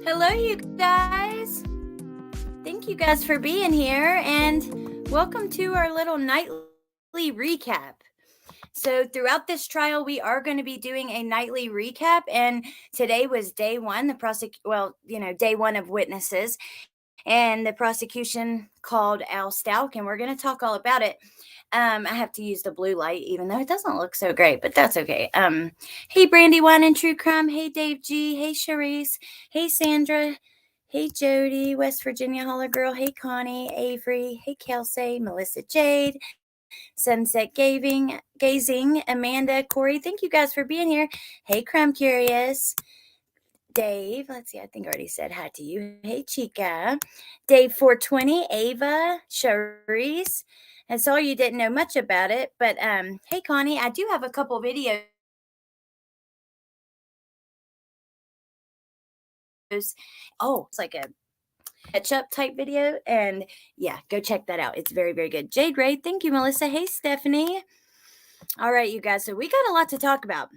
Hello, you guys. Thank you guys for being here, and welcome to our little nightly recap. So, throughout this trial, we are going to be doing a nightly recap, and today was day one. Day one of witnesses, and the prosecution called Al Stauch, and we're going to talk all about it. I have to use the blue light, even though it doesn't look so great, but that's okay. Hey, Brandywine and True Crime. Hey, Dave G. Hey, Charisse. Hey, Sandra. Hey, Jody, West Virginia Holler Girl. Hey, Connie, Avery. Hey, Kelsey, Melissa Jade, Sunset Gazing, Amanda, Corey. Thank you guys for being here. Hey, Crime Curious. Dave, let's see, I think I already said hi to you. Hey, Chica. Dave 420, Ava, Charisse. I saw you didn't know much about it, but hey, Connie, I do have a couple videos. Oh, it's like a catch-up type video, and yeah, go check that out. It's very, very good. Jade Ray, thank you, Melissa. Hey, Stephanie. All right, you guys, so we got a lot to talk about.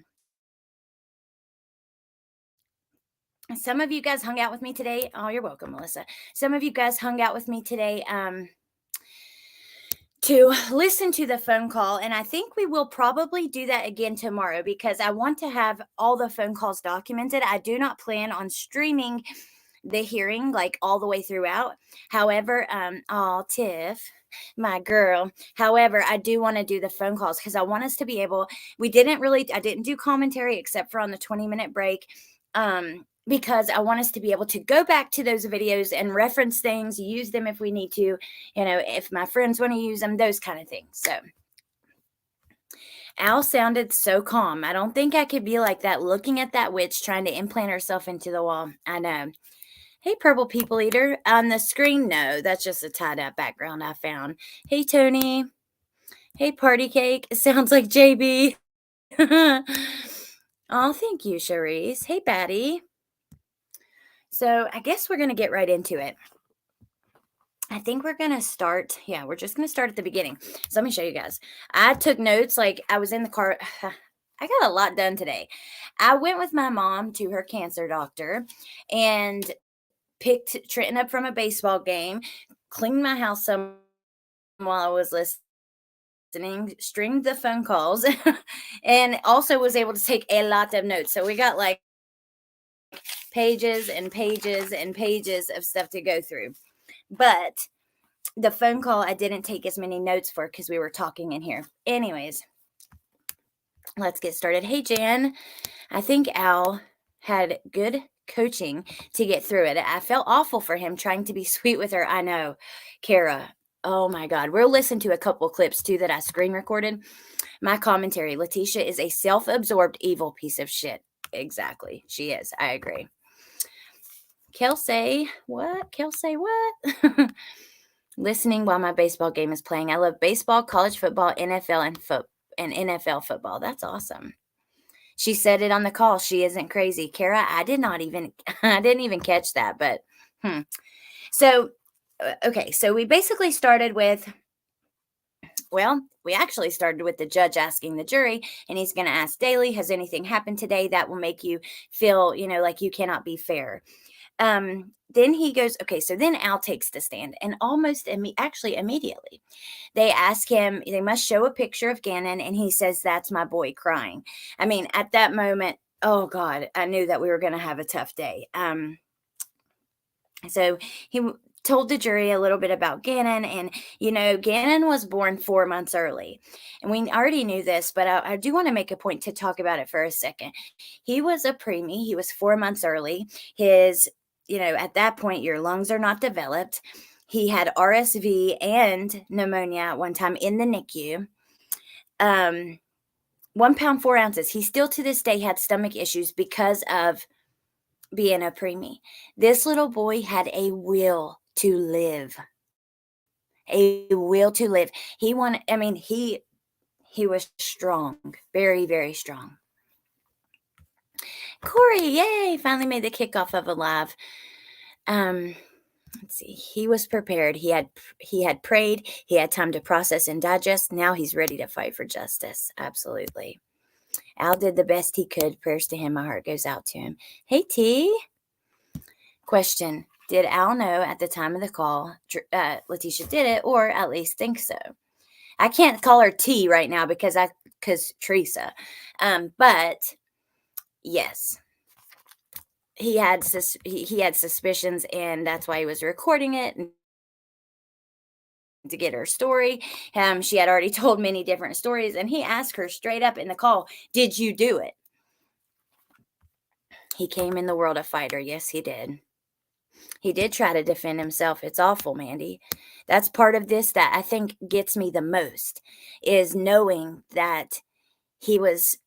Some of you guys hung out with me today. Oh, you're welcome, Melissa. Some of you guys hung out with me today to listen to the phone call, and I think we will probably do that again tomorrow because I want to have all the phone calls documented. I do not plan on streaming the hearing like all the way throughout. However, Tiff, my girl. However, I do want to do the phone calls because I want us to be able. I didn't do commentary except for on the 20-minute break. Because I want us to be able to go back to those videos and reference things, use them if we need to, if my friends want to use them, those kind of things. So Al sounded so calm. I don't think I could be like that looking at that witch trying to implant herself into the wall. I know. Hey, Purple People Eater. On the screen, no, that's just a tied-up background I found. Hey, Tony. Hey, Party Cake. It sounds like JB. Oh, thank you, Charisse. Hey, Batty. So I guess we're going to get right into it. I think we're going to start. Yeah, we're just going to start at the beginning. So let me show you guys. I took notes like I was in the car. I got a lot done today. I went with my mom to her cancer doctor and picked Trenton up from a baseball game, cleaned my house some while I was listening, stringed the phone calls, and also was able to take a lot of notes. So we got like pages and pages and pages of stuff to go through. But the phone call, I didn't take as many notes for because we were talking in here. Anyways, let's get started. Hey, Jan. I think Al had good coaching to get through it. I felt awful for him trying to be sweet with her. I know. Kara. Oh, my God. We'll listen to a couple clips, too, that I screen recorded. My commentary. Leticia is a self-absorbed evil piece of shit. Exactly. She is. I agree. Kelsey, what? Listening while my baseball game is playing. I love baseball, college football, NFL, and NFL football. That's awesome. She said it on the call. She isn't crazy. Kara, I didn't even catch that, but So, okay. So we basically started with, we actually started with the judge asking the jury, and he's going to ask Daly, has anything happened today that will make you feel, like you cannot be fair? Then he goes, okay, so then Al takes the stand, and almost immediately they ask him, they must show a picture of Gannon, and he says, that's my boy crying. I mean, at that moment, oh God, I knew that we were going to have a tough day. So he told the jury a little bit about Gannon, and Gannon was born 4 months early, and we already knew this, but I do want to make a point to talk about it for a second. He was a preemie. He was 4 months early. His at that point, your lungs are not developed. He had RSV and pneumonia at one time in the NICU. 1 pound, 4 ounces. He still to this day had stomach issues because of being a preemie. This little boy had a will to live. A will to live. He was strong. Very, very strong. Corey, yay, finally made the kickoff of a live. Let's see. He was prepared. He had prayed. He had time to process and digest. Now he's ready to fight for justice. Absolutely. Al did the best he could. Prayers to him. My heart goes out to him. Hey, T. Question: did Al know at the time of the call Leticia did it, or at least think so? I can't call her T right now because Teresa. But yes, he had suspicions, and that's why he was recording it to get her story. She had already told many different stories, and he asked her straight up in the call, "Did you do it?" He came in the world a fighter. Yes, he did. He did try to defend himself. It's awful, Mandy. That's part of this that I think gets me the most, is knowing that he was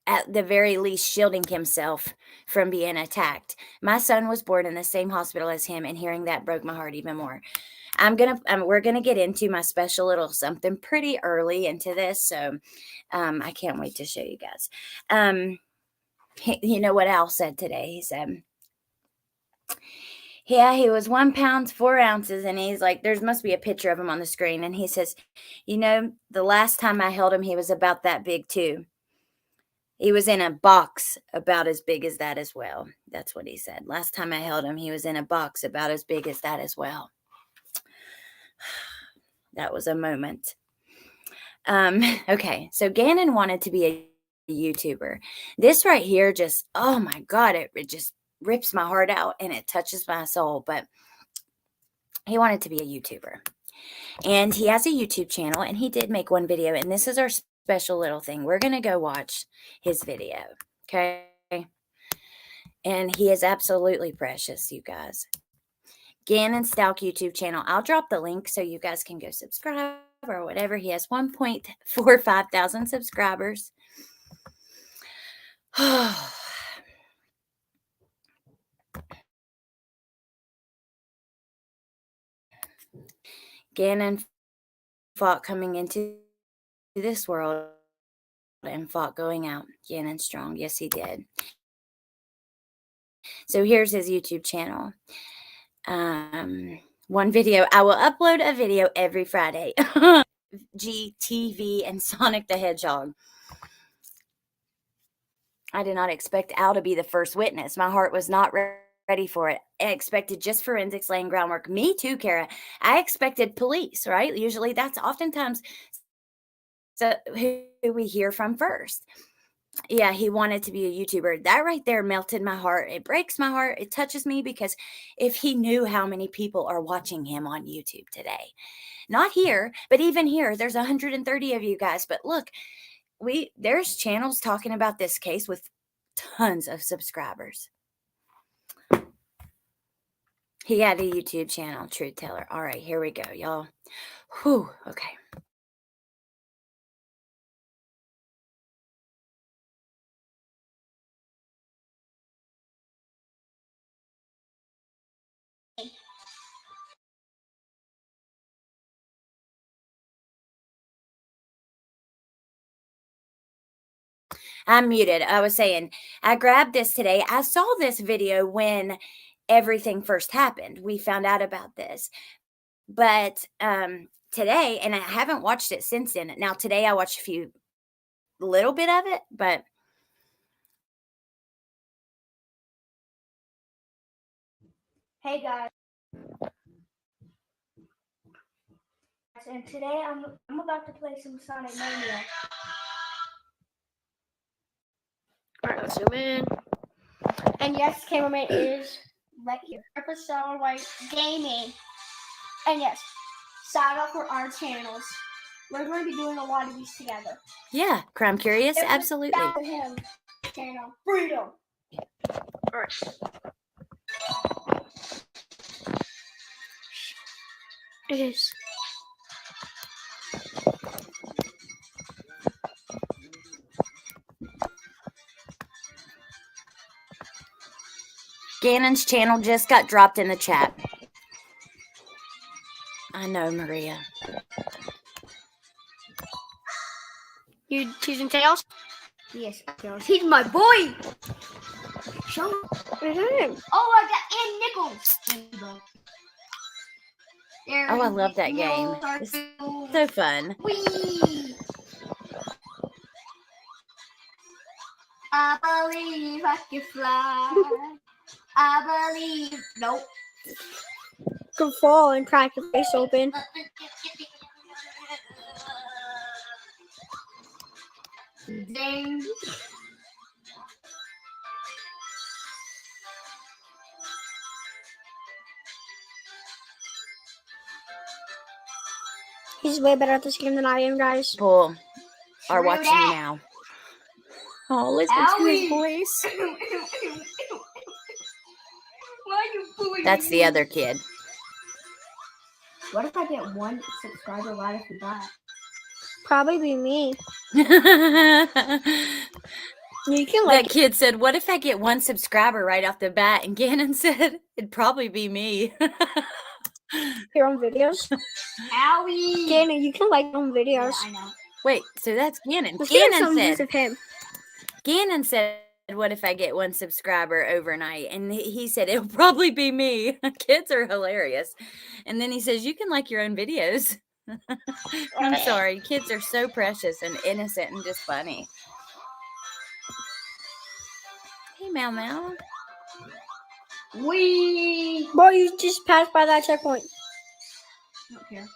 at the very least shielding himself from being attacked. My son was born in the same hospital as him, and hearing that broke my heart even more. We're gonna get into my special little something pretty early into this, so I can't wait to show you guys. You know what Al said today? He said, "Yeah, he was 1 pound 4 ounces," and he's like, "There's must be a picture of him on the screen." And he says, "You know, the last time I held him, he was about that big too. He was in a box about as big as that as well." That's what he said. Last time I held him, he was in a box about as big as that as well. That was a moment. Okay, so Gannon wanted to be a YouTuber. This right here just, oh my God, it just rips my heart out and it touches my soul. But he wanted to be a YouTuber. And he has a YouTube channel, and he did make one video. And this is our special little thing. We're going to go watch his video. Okay. And he is absolutely precious, you guys. Gannon Stauch YouTube channel. I'll drop the link so you guys can go subscribe or whatever. He has 1.45 thousand subscribers. Gannon fought coming into this world and fought going out. Gannon strong. Yes, he did. So here's his YouTube channel. One video. I will upload a video every Friday. GTV and Sonic the Hedgehog. I did not expect Al to be the first witness. My heart was not ready for it. I expected just forensics laying groundwork. Me too, Kara. I expected police, right? Usually that's oftentimes who we hear from first. Yeah, he wanted to be a YouTuber. That right there melted my heart. It breaks my heart. It touches me because if he knew how many people are watching him on YouTube today, not here, but even here, there's 130 of you guys. But look, there's channels talking about this case with tons of subscribers. He had a YouTube channel, Truth Teller. All right, here we go, y'all. Whew, okay. I'm muted. I was saying, I grabbed this today. I saw this video when everything first happened. We found out about this. But today, and I haven't watched it since then. Now, today I watched a little bit of it, but hey guys, and today I'm about to play some Sonic Mania. Alright, let's zoom in. And yes, cameraman is right here. Episode White Gaming. And yes, sign up for our channels. We're going to be doing a lot of these together. yeah, Crime Curious, absolutely. Him channel Freedom. Alright. It is. Gannon's channel just got dropped in the chat. I know, Maria. You choosing Tails? Yes, Tails. He's my boy. Show him. Oh, I got Ann Nichols. Oh, I love that game. It's so fun. Whee! I believe I can fly. I believe. Nope. You can fall and crack your face open. Ding. He's way better at this game than I am, guys. People are True watching you that. now. Oh, listen to his Owie. voice. Why are you bullying That's the me? other kid. What if I get 1 subscriber right off the bat? Probably be me. That You can like kid said, "What if I get 1 subscriber right off the bat?" And Gannon said, "It'd probably be me." your own videos. Owie. Gannon, you can like your own videos. Yeah, I know. Wait, so that's Gannon. Let's get Gannon some views said, of him. "What if I get 1 subscriber overnight?" And he said, "It'll probably be me." Kids are hilarious. And then he says, "You can like your own videos." I'm sorry. Kids are so precious and innocent and just funny. Hey, Meow Meow. Wee. Boy, you just passed by that checkpoint. Don't care.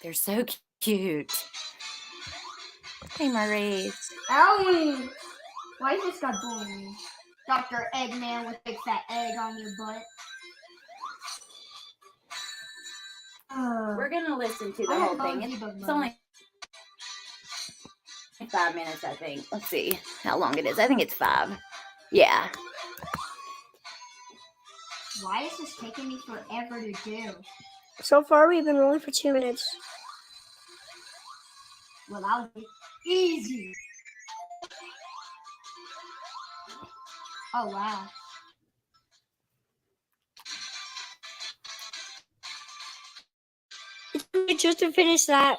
They're so cute. Hey, Maurice. Owie. Why is this guy bullying me? Dr. Eggman with big fat egg on your butt. We're going to listen to the I whole have thing. no debug It's mode. only 5 minutes, I think. Let's see how long it is. I think it's 5. Yeah. Why is this taking me forever to do? So far, we've been rolling for 2 minutes. Well, that was easy. Oh, wow. It's just to finish that.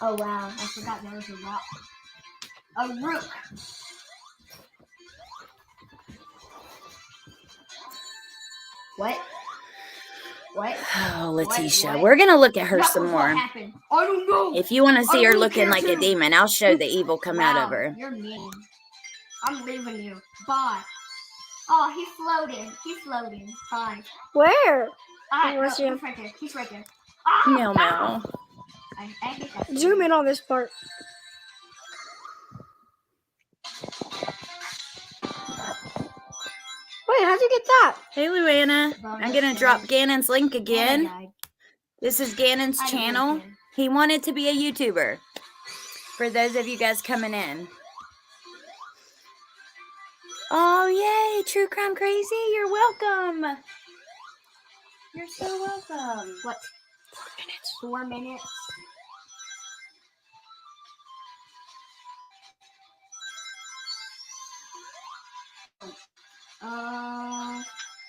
Oh, wow. I forgot there was a rock. A rook. What? What? Oh, Leticia. What? We're going to look at her Knuckles, some what more. happened? I don't know. If you want to see I her don't looking care like a too. demon, I'll show the evil come out of her. You're mean. I'm leaving you. Bye. Oh, he's floating. He's floating. Bye. Where? Ah, no, Where's he's he? right there. He's right there. Ah, Meow stop. Meow. I hate that. Zoom in on this part. Wait, how'd you get that? Hey, Luana. I'm going to drop Gannon's link again. Died. This is Gannon's I don't channel. care. He wanted to be a YouTuber. For those of you guys coming in. Oh, yay. True Crime Crazy. You're welcome. You're so welcome. What? 4 minutes.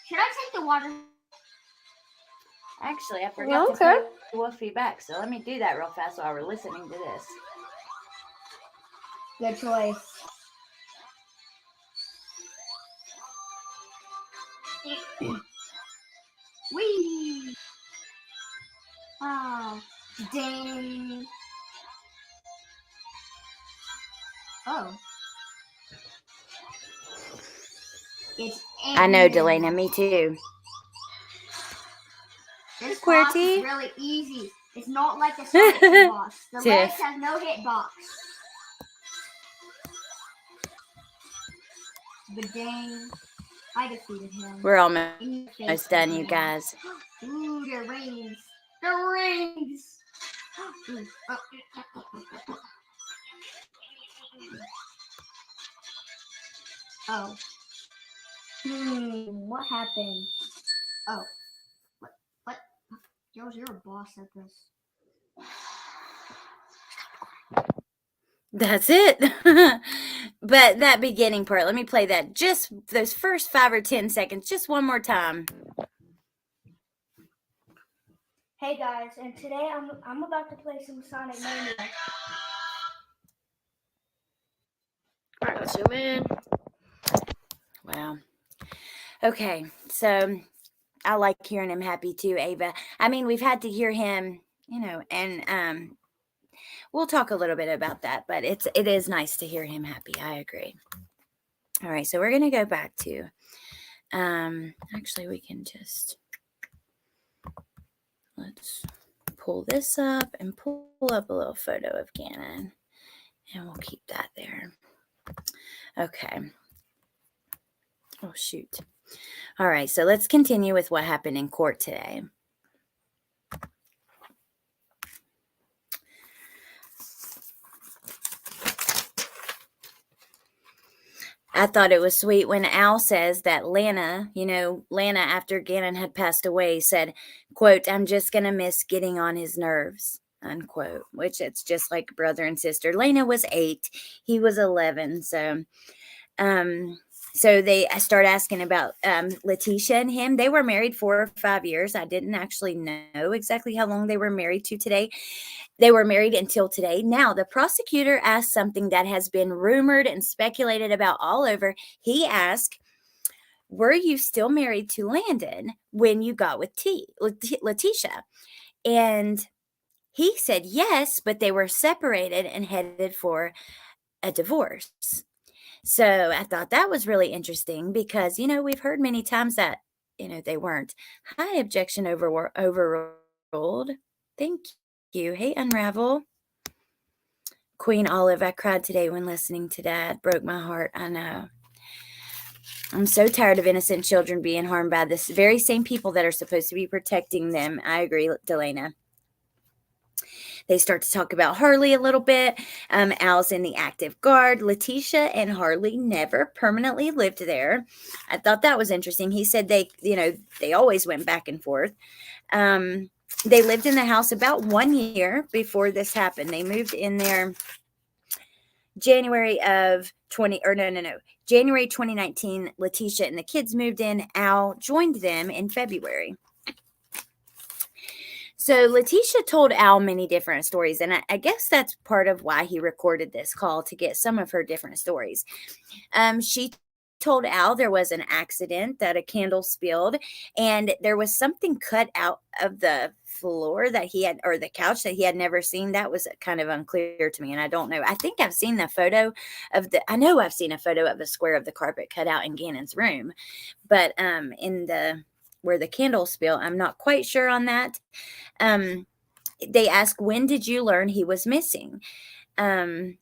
Should I take the water? Actually, I forgot Well, to okay. put Wolfie back, so let me do that real fast while we're listening to this. Good choice. Wee! Oh, dang. Oh. It's I know, Eggman. Delana, me too. This QWERTY. boss is really easy. It's not like the Sonic 2 boss. The Tiff. legs have no hitbox. But dang, I defeated him. We're In your face, almost done, you Eggman. guys. Ooh, the rings. The rings. Ooh, oh. What happened? Oh. What? Girls, you're a boss at this. That's it. But that beginning part, let me play that. Just those first 5 or 10 seconds, just one more time. Hey guys, and today I'm about to play some Sonic Mania. Alright, let's zoom in. Wow. Okay, so I like hearing him happy too, Ava. I mean, we've had to hear him, and we'll talk a little bit about that, but it is nice to hear him happy. I agree. All right, so we're going to go back to actually we can just let's pull this up and pull up a little photo of Gannon, and we'll keep that there. Okay. Oh, shoot. All right, so let's continue with what happened in court today. I thought it was sweet when Al says that Lana, after Gannon had passed away, said, quote, "I'm just going to miss getting on his nerves," unquote, which it's just like brother and sister. Lana was 8. He was 11. So they start asking about Letecia and him. They were married 4 or 5 years. I didn't actually know exactly how long they were married to today. They were married until today. Now, the prosecutor asked something that has been rumored and speculated about all over. He asked, were you still married to Landon when you got with Letecia? And he said yes, but they were separated and headed for a divorce. So I thought that was really interesting because, we've heard many times that, they weren't. Hi, objection overruled. Thank you. Hey, Unravel. Queen Olive, I cried today when listening to that. Broke my heart. I know. I'm so tired of innocent children being harmed by this very same people that are supposed to be protecting them. I agree, Delana. They start to talk about Harley a little bit. Al's in the active guard. Letecia and Harley never permanently lived there. I thought that was interesting. He said they always went back and forth. They lived in the house about 1 year before this happened. They moved in there January 2019. Letecia and the kids moved in. Al joined them in February. So Letecia told Al many different stories, and I guess that's part of why he recorded this call, to get some of her different stories. She told Al there was an accident, that a candle spilled, and there was something cut out of the floor that he had, or the couch that he had never seen. That was kind of unclear to me, and I don't know. I think I've seen a photo of a square of the carpet cut out in Gannon's room, but where the candle spilled, I'm not quite sure on that. They ask, when did you learn he was missing? And,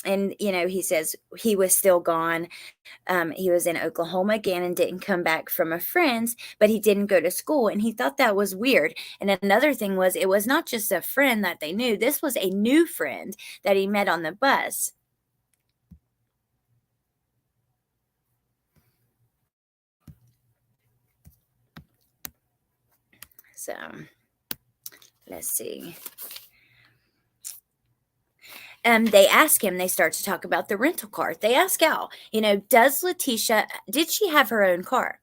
he says he was still gone. He was in Oklahoma again and didn't come back from a friend's, but he didn't go to school. And he thought that was weird. And another thing was, it was not just a friend that they knew. This was a new friend that he met on the bus. So let's see. They ask him, they start to talk about the rental car. They ask Al, did she have her own car?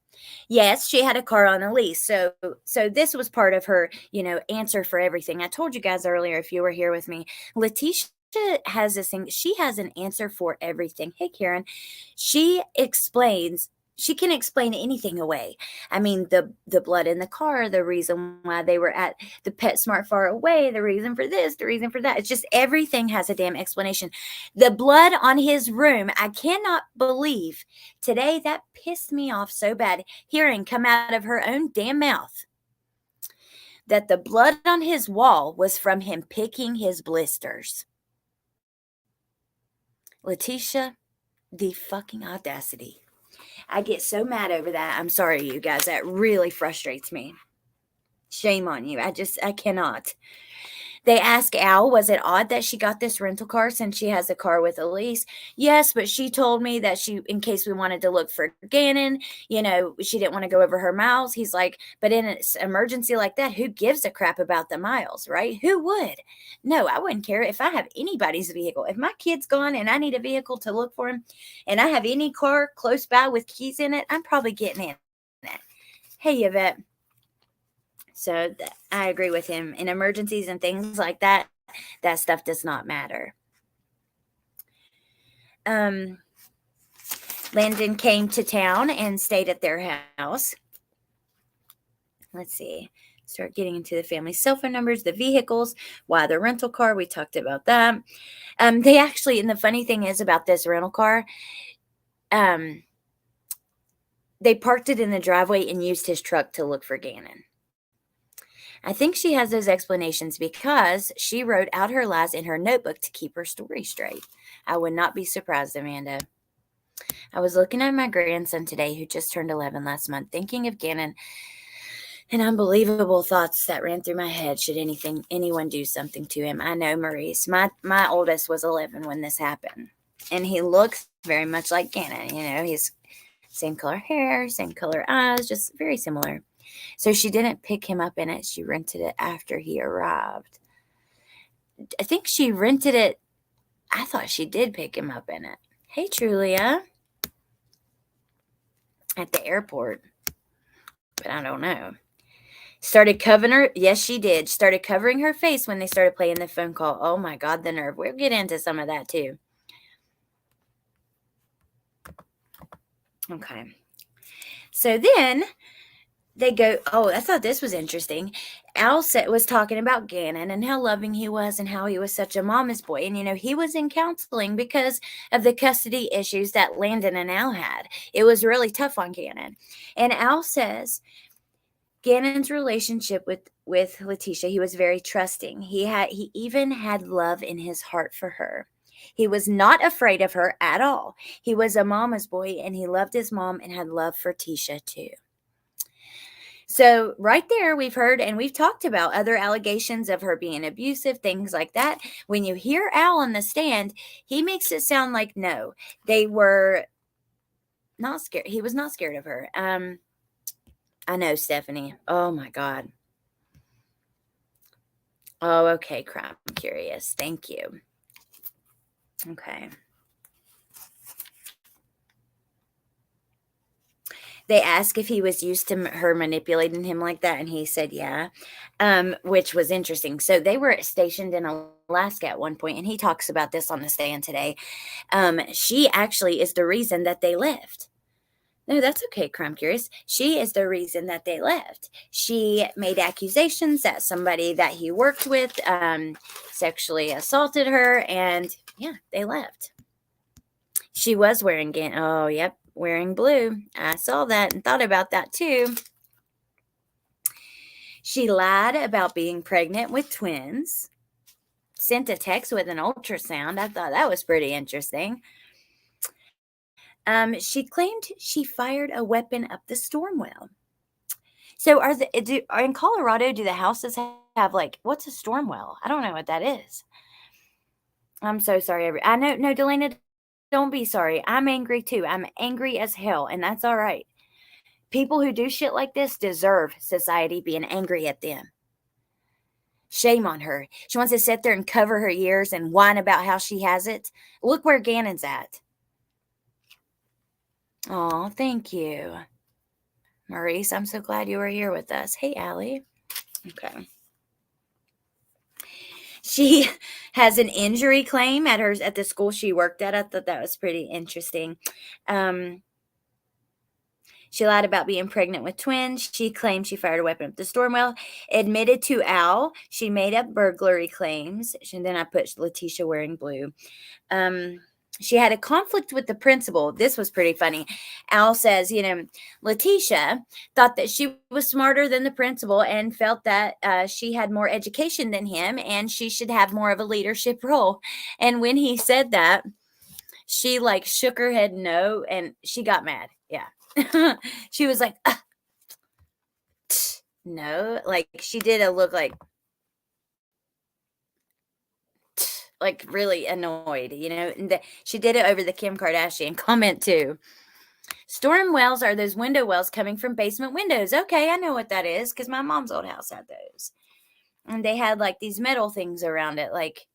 Yes, she had a car on a lease. So this was part of her, answer for everything. I told you guys earlier, if you were here with me, Letecia has this thing. She has an answer for everything. Hey, Karen. She can explain anything away. I mean, the blood in the car, the reason why they were at the PetSmart far away, the reason for this, the reason for that. It's just everything has a damn explanation. The blood on his room, I cannot believe today, that pissed me off so bad, hearing come out of her own damn mouth that the blood on his wall was from him picking his blisters. Letecia, the fucking audacity. I get so mad over that. I'm sorry, you guys. That really frustrates me. Shame on you. I cannot. They ask Al, was it odd that she got this rental car since she has a car with a lease? Yes, but she told me that in case we wanted to look for Gannon, she didn't want to go over her miles. He's like, but in an emergency like that, who gives a crap about the miles, right? Who would? No, I wouldn't care if I have anybody's vehicle. If my kid's gone and I need a vehicle to look for him, and I have any car close by with keys in it, I'm probably getting in it. Hey, Yvette. So I agree with him. In emergencies and things like that, that stuff does not matter. Landon came to town and stayed at their house. let's see. Start getting into the family cell phone numbers, the vehicles, why the rental car. We talked about that. They actually, and the funny thing is about this rental car, they parked it in the driveway and used his truck to look for Gannon. I think she has those explanations because she wrote out her lies in her notebook to keep her story straight. I would not be surprised, Amanda. I was looking at my grandson today, who just turned 11 last month, thinking of Gannon and unbelievable thoughts that ran through my head should anyone do something to him. I know, Maurice. My oldest was 11 when this happened, and he looks very much like Gannon. You know, he's same color hair, same color eyes, just very similar. So she didn't pick him up in it. She rented it after he arrived. I think she rented it. I thought she did pick him up in it. Hey, Trulia. At the airport. But I don't know. Started covering her. Yes, she did. Started covering her face when they started playing the phone call. Oh, my God, the nerve. We'll get into some of that, too. Okay. So then they go, oh, I thought this was interesting. Al was talking about Gannon and how loving he was and how he was such a mama's boy. And, you know, he was in counseling because of the custody issues that Landon and Al had. It was really tough on Gannon. And Al says Gannon's relationship with Leticia, he was very trusting. He even had love in his heart for her. He was not afraid of her at all. He was a mama's boy, and he loved his mom and had love for Tisha too. So right there, we've heard and we've talked about other allegations of her being abusive, things like that. When you hear Al on the stand, he makes it sound like, no, they were not scared. He was not scared of her. I know, Stephanie. Oh, my God. Oh, okay, crap. I'm curious. Thank you. Okay. They asked if he was used to her manipulating him like that, and he said yeah, which was interesting. So they were stationed in Alaska at one point, and he talks about this on the stand today. She actually is the reason that they left. No, that's okay, Crime Curious. She is the reason that they left. She made accusations that somebody that he worked with sexually assaulted her, and yeah, they left. She was wearing oh, yep, wearing blue. I saw that and thought about that too. She lied about being pregnant with twins. Sent a text with an ultrasound. I thought that was pretty interesting. She claimed she fired a weapon up the storm well. So are in Colorado, do the houses have like, what's a storm well? I don't know what that is. I'm so sorry. I know, no, Delana, don't be sorry. I'm angry too. I'm angry as hell, and that's all right. People who do shit like this deserve society being angry at them. Shame on her. She wants to sit there and cover her ears and whine about how she has it. Look where Gannon's at. Oh, thank you. Maurice, I'm so glad you were here with us. Hey, Allie. Okay. She has an injury claim at the school she worked at. I thought that was pretty interesting. She lied about being pregnant with twins. She claimed she fired a weapon up the storm well. Admitted to Al. She made up burglary claims. And then I put Leticia wearing blue. She had a conflict with the principal. This was pretty funny. Al says, Leticia thought that she was smarter than the principal and felt that she had more education than him and she should have more of a leadership role. And when he said that, she like shook her head no, and she got mad. Yeah. She was like, no, like she did a look like really annoyed, and she did it over the Kim Kardashian comment too. Storm wells are those window wells coming from basement windows. Okay, I know what that is because my mom's old house had those. And they had like these metal things around it, like,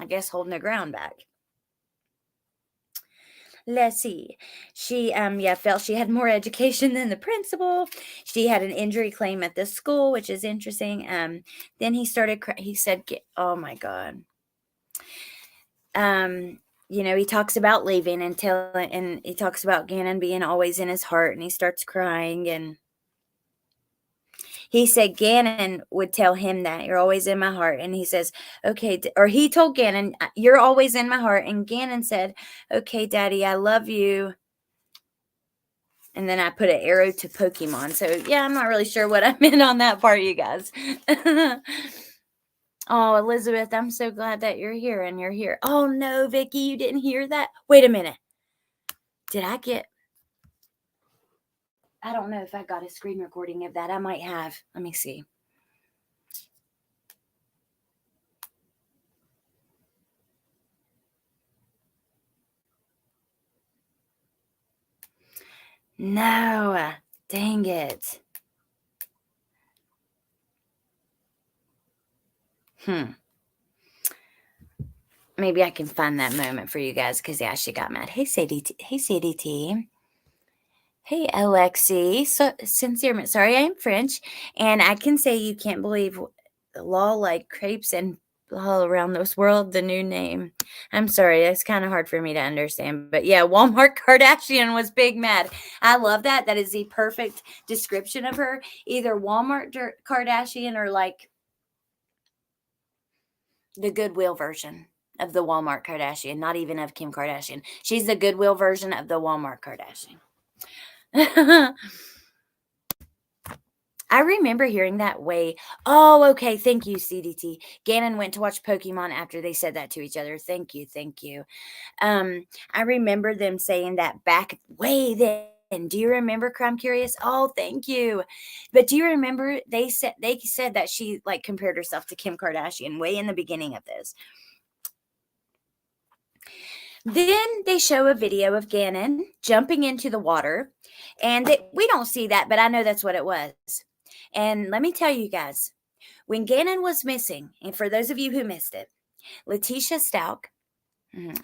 I guess holding the ground back. Let's see. She felt she had more education than the principal. She had an injury claim at the school, which is interesting. Then he said, oh my God. He talks about leaving and he talks about Gannon being always in his heart, and he starts crying, and he said Gannon would tell him that you're always in my heart. And he says, okay, or he told Gannon, you're always in my heart. And Gannon said, okay, Daddy, I love you. And then I put an arrow to Pokemon. So yeah, I'm not really sure what I meant on that part, you guys. Oh, Elizabeth, I'm so glad that you're here and you're here. Oh no, Vicky, you didn't hear that? Wait a minute. I don't know if I got a screen recording of that. I might have. Let me see. No, dang it. Maybe I can find that moment for you guys because yeah, she got mad. Hey, CDT. Hey, CDT. Hey, Alexi. So sincere. Sorry, I'm French, and I can say you can't believe law like crepes and all around this world. The new name. I'm sorry, it's kind of hard for me to understand, but yeah, Walmart Kardashian was big mad. I love that. That is the perfect description of her. Either Walmart Kardashian or like the Goodwill version of the Walmart Kardashian, not even of Kim Kardashian. She's the Goodwill version of the Walmart Kardashian. I remember hearing that way. Oh, okay. Thank you, CDT. Gannon went to watch Pokemon after they said that to each other. Thank you. Thank you. I remember them saying that back way then. Do you remember Crime Curious? Oh, thank you. But do you remember they said that she like compared herself to Kim Kardashian way in the beginning of this. Then they show a video of Gannon jumping into the water, and we don't see that, but I know that's what it was. And let me tell you guys, when Gannon was missing, and for those of you who missed it, Letecia Stauch,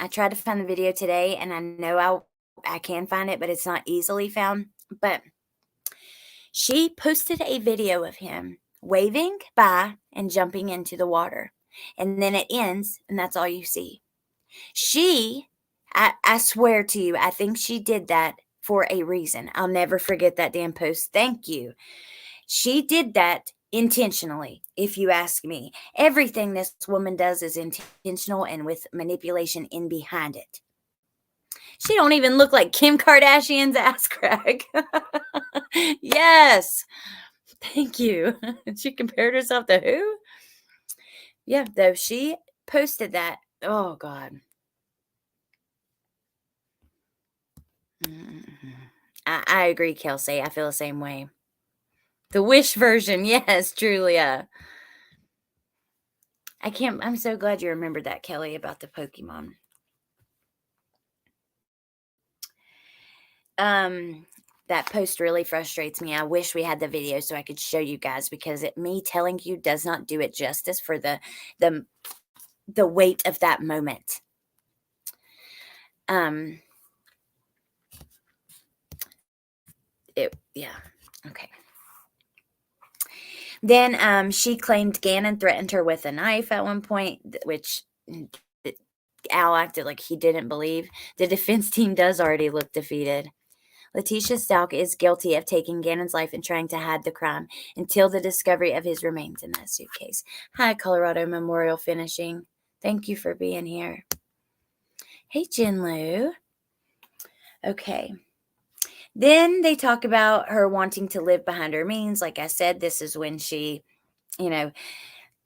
I tried to find the video today, and I know I can find it, but it's not easily found. But she posted a video of him waving bye and jumping into the water. And then it ends, and that's all you see. I swear to you, I think she did that for a reason. I'll never forget that damn post. Thank you. She did that intentionally, if you ask me. Everything this woman does is intentional and with manipulation in behind it. She don't even look like Kim Kardashian's ass crack. Yes. Thank you. She compared herself to who? Yeah, though she posted that. Oh, God. I agree, Kelsey. I feel the same way. The Wish version. Yes, Julia. I'm so glad you remembered that, Kelly, about the Pokemon. That post really frustrates me. I wish we had the video so I could show you guys because me telling you does not do it justice for the weight of that moment. Yeah. Okay. Then she claimed Gannon threatened her with a knife at one point, which Al acted like he didn't believe. The defense team does already look defeated. Letecia Stauch is guilty of taking Gannon's life and trying to hide the crime until the discovery of his remains in that suitcase. Hi, Colorado Memorial Finishing. Thank you for being here. Hey, Jinlu. Okay. Then they talk about her wanting to live behind her means. Like I said, this is when she,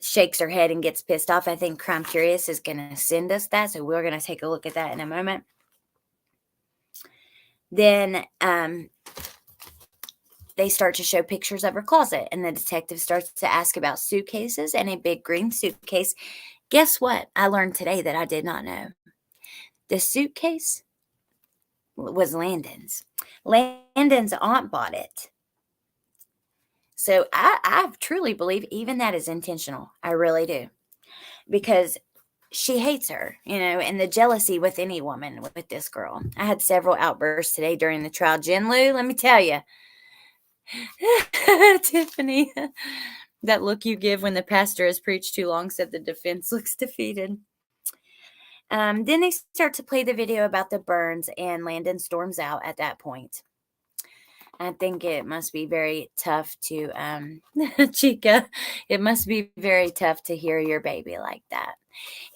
shakes her head and gets pissed off. I think Crime Curious is going to send us that, so we're going to take a look at that in a moment. Then they start to show pictures of her closet, and the detective starts to ask about suitcases and a big green suitcase. Guess what? I learned today that I did not know. The suitcase was Landon's. Landon's aunt bought it. So I truly believe even that is intentional. I really do. Because she hates her, and the jealousy with any woman with this girl. I had several outbursts today during the trial. Jen Lou, let me tell you. Tiffany, that look you give when the pastor has preached too long, said the defense looks defeated. Then they start to play the video about the burns, and Landon storms out at that point. I think it must be very tough to, Chica, it must be very tough to hear your baby like that.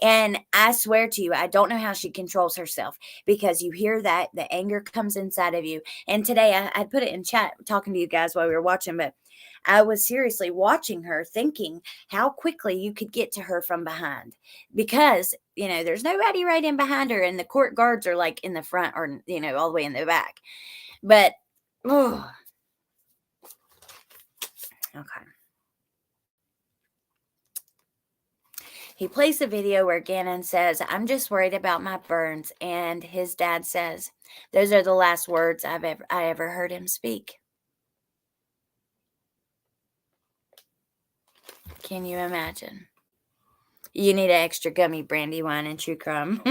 And I swear to you, I don't know how she controls herself, because you hear that, the anger comes inside of you. And today I put it in chat talking to you guys while we were watching, but I was seriously watching her thinking how quickly you could get to her from behind, because, there's nobody right in behind her, and the court guards are like in the front, or, all the way in the back. But, oh, okay. He plays a video where Gannon says, "I'm just worried about my burns." And his dad says, "Those are the last words I ever heard him speak." Can you imagine? You need an extra gummy, brandy wine, and chew crumb.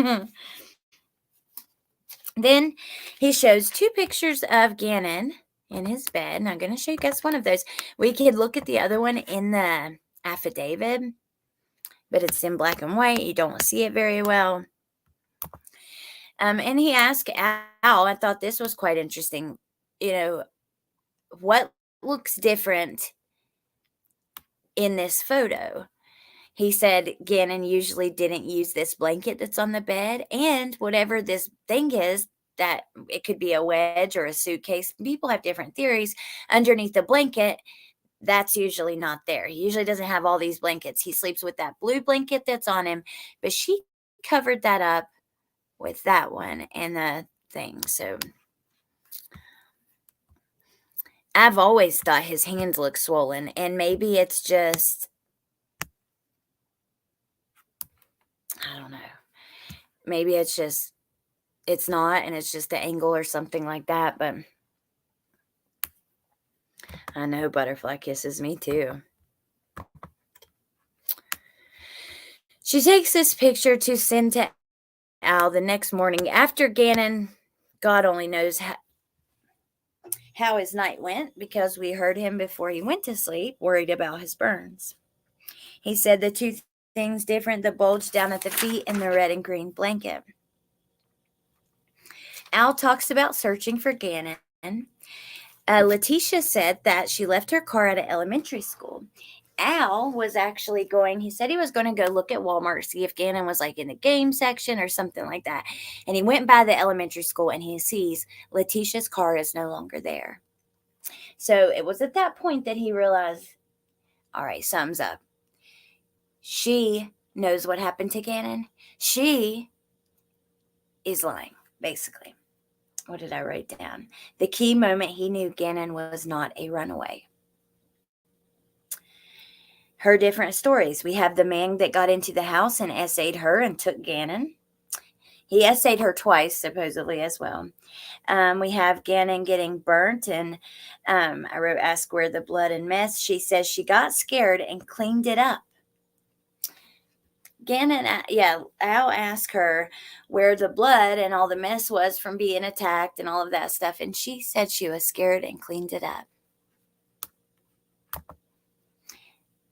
Then he shows 2 pictures of Gannon in his bed. And I'm going to show you guys one of those. We could look at the other one in the affidavit, but it's in black and white. You don't see it very well. And he asked Al, I thought this was quite interesting, what looks different in this photo? He said Gannon usually didn't use this blanket that's on the bed, and whatever this thing is, that it could be a wedge or a suitcase. People have different theories. Underneath the blanket, that's usually not there. He usually doesn't have all these blankets. He sleeps with that blue blanket that's on him, but she covered that up with that one and the thing. So I've always thought his hands look swollen, and maybe it's just, I don't know. Maybe it's not, and it's just the angle or something like that. But I know Butterfly kisses me too. She takes this picture to send to Al the next morning after Gannon, God only knows how his night went, because we heard him before he went to sleep, worried about his burns. He said the 2 things different: the bulge down at the feet and the red and green blanket. Al talks about searching for Gannon. Leticia said that she left her car at an elementary school. Al was actually he said he was going to go look at Walmart, see if Gannon was like in the game section or something like that. And he went by the elementary school and he sees Leticia's car is no longer there. So it was at that point that he realized, all right, something's up. She knows what happened to Gannon. She is lying, basically. What did I write down? The key moment he knew Gannon was not a runaway. Her different stories. We have the man that got into the house and essayed her and took Gannon. He essayed her twice, supposedly, as well. We have Gannon getting burnt, and I wrote, ask where the blood and mess. She says she got scared and cleaned it up. Al asked her where the blood and all the mess was from being attacked and all of that stuff, and she said she was scared and cleaned it up.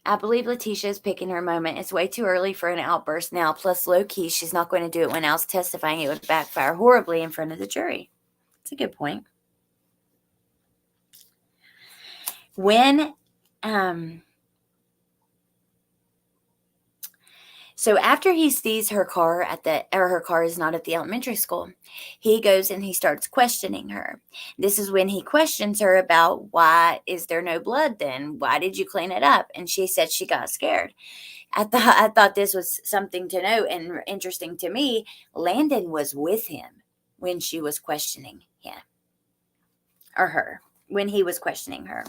I believe Leticia is picking her moment. It's way too early for an outburst now. Plus, low-key, she's not going to do it when Al's testifying. It would backfire horribly in front of the jury. It's a good point. So after he sees her car her car is not at the elementary school, he goes and he starts questioning her. This is when he questions her about, why is there no blood then? Why did you clean it up? And she said she got scared. I thought this was something to note and interesting to me. Landon was with him when she was questioning him, or her, when he was questioning her.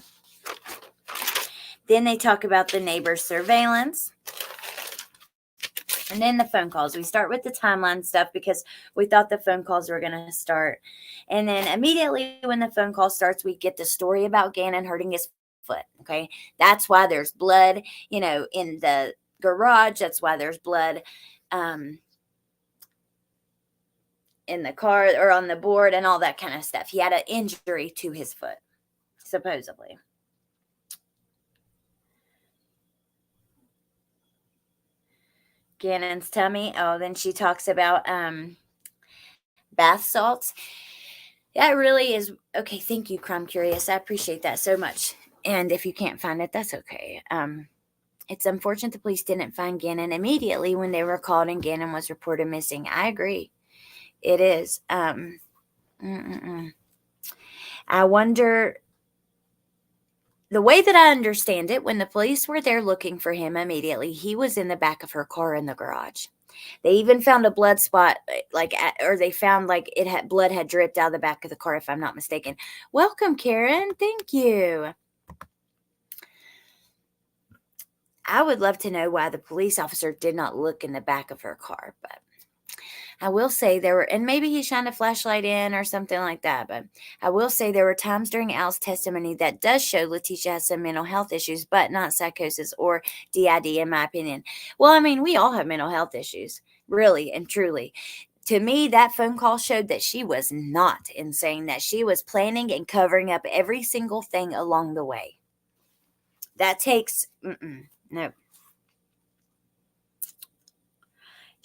Then they talk about the neighbor's surveillance. And then the phone calls. We start with the timeline stuff because we thought the phone calls were going to start. And then immediately when the phone call starts, we get the story about Gannon hurting his foot. Okay. That's why there's blood, in the garage. That's why there's blood in the car or on the board and all that kind of stuff. He had an injury to his foot, supposedly. Gannon's tummy. Oh, then she talks about bath salts. That really is okay. Thank you, Crime Curious. I appreciate that so much. And if you can't find it, that's okay. It's unfortunate the police didn't find Gannon immediately when they were called and Gannon was reported missing. I agree. It is. I wonder, the way that I understand it, when the police were there looking for him immediately, he was in the back of her car in the garage. They even found a blood spot, or they found blood had dripped out of the back of the car, if I'm not mistaken. Welcome, Karen. Thank you. I would love to know why the police officer did not look in the back of her car, but I will say there were, and maybe he shined a flashlight in or something like that, but I will say there were times during Al's testimony that does show Leticia has some mental health issues, but not psychosis or DID, in my opinion. Well, I mean, we all have mental health issues, really and truly. To me, that phone call showed that she was not insane, that she was planning and covering up every single thing along the way. That takes, no.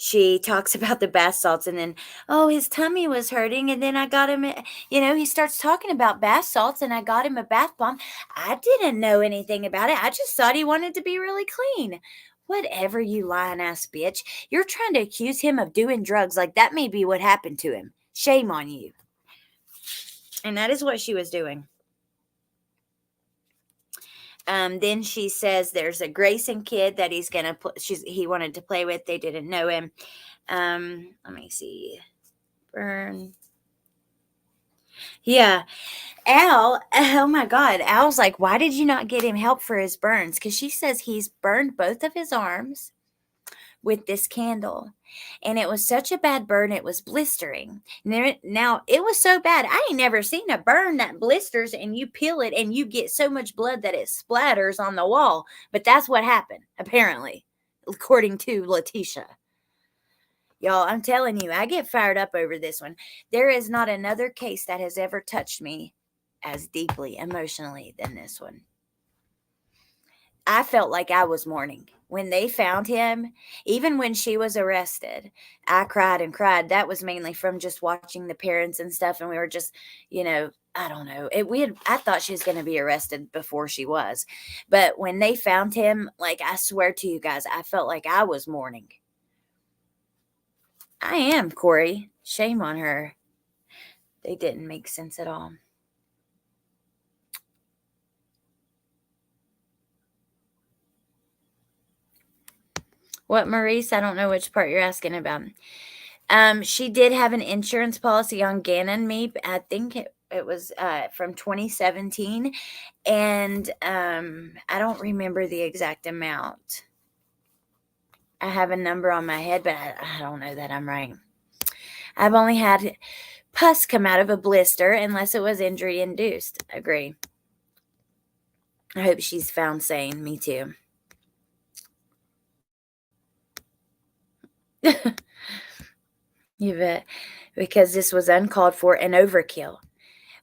She talks about the bath salts and then, oh, his tummy was hurting. And then I got him, he starts talking about bath salts and I got him a bath bomb. I didn't know anything about it. I just thought he wanted to be really clean. Whatever, you lying ass bitch. You're trying to accuse him of doing drugs. Like that may be what happened to him. Shame on you. And that is what she was doing. Then she says there's a Grayson kid that he wanted to play with. They didn't know him. Let me see. Burn. Yeah. Al, oh my God. Al's like, why did you not get him help for his burns? Because she says he's burned both of his arms with this candle. And it was such a bad burn, it was blistering. Now, it was so bad. I ain't never seen a burn that blisters and you peel it and you get so much blood that it splatters on the wall. But that's what happened, apparently, according to Leticia. Y'all, I'm telling you, I get fired up over this one. There is not another case that has ever touched me as deeply emotionally than this one. I felt like I was mourning. When they found him, even when she was arrested, I cried and cried. That was mainly from just watching the parents and stuff. And we were just, I don't know. I thought she was going to be arrested before she was. But when they found him, like, I swear to you guys, I felt like I was mourning. I am, Corey. Shame on her. They didn't make sense at all. What, Maurice? I don't know which part you're asking about. She did have an insurance policy on Gannon. I think it was from 2017. And I don't remember the exact amount. I have a number on my head, but I don't know that I'm right. I've only had pus come out of a blister unless it was injury induced. Agree. I hope she's found sane. Me too. You bet. Because this was uncalled for and overkill.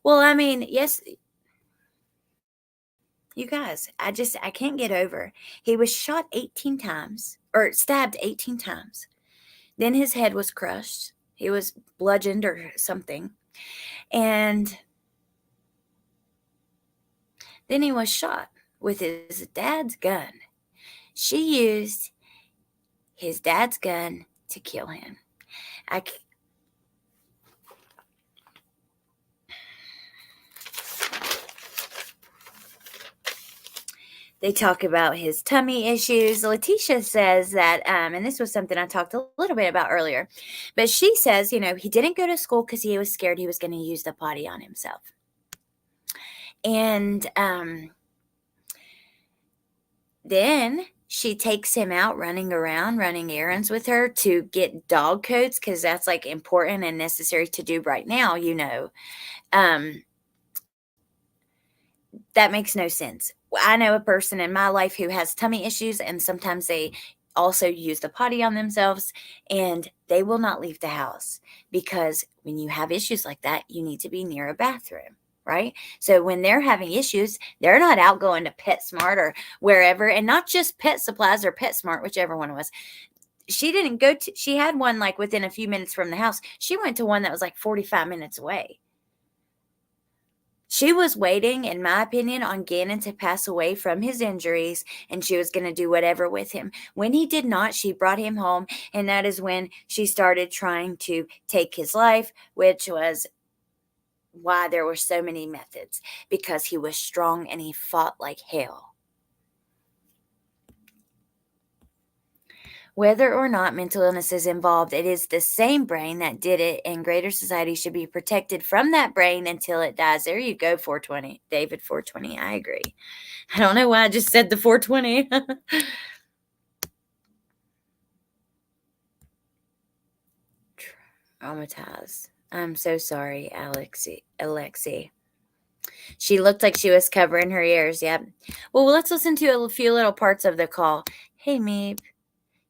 Well, I mean, yes. You guys, I can't get over. He was shot 18 times or stabbed 18 times. Then his head was crushed. He was bludgeoned or something. And then he was shot with his dad's gun. She used his dad's gun to kill him. They talk about his tummy issues. Leticia says that, and this was something I talked a little bit about earlier, but she says, he didn't go to school because he was scared he was going to use the potty on himself. And then she takes him out running around, running errands with her to get dog coats because that's like important and necessary to do right now, That makes no sense. I know a person in my life who has tummy issues, and sometimes they also use the potty on themselves, and they will not leave the house because when you have issues like that, you need to be near a bathroom, right? So when they're having issues, they're not out going to PetSmart or wherever, and not just Pet Supplies or PetSmart, whichever one it was. She didn't go to, she had one like within a few minutes from the house. She went to one that was like 45 minutes away. She was waiting, in my opinion, on Gannon to pass away from his injuries, and she was going to do whatever with him. When he did not, she brought him home, and that is when she started trying to take his life, which was why there were so many methods, because he was strong and he fought like hell. Whether or not mental illness is involved, it is the same brain that did it, and greater society should be protected from that brain until it dies. There you go, 420. David 420, I agree. I don't know why I just said the 420. Traumatized. I'm so sorry, Alexi. She looked like she was covering her ears. Yep. Well, let's listen to a few little parts of the call. Hey, Meep.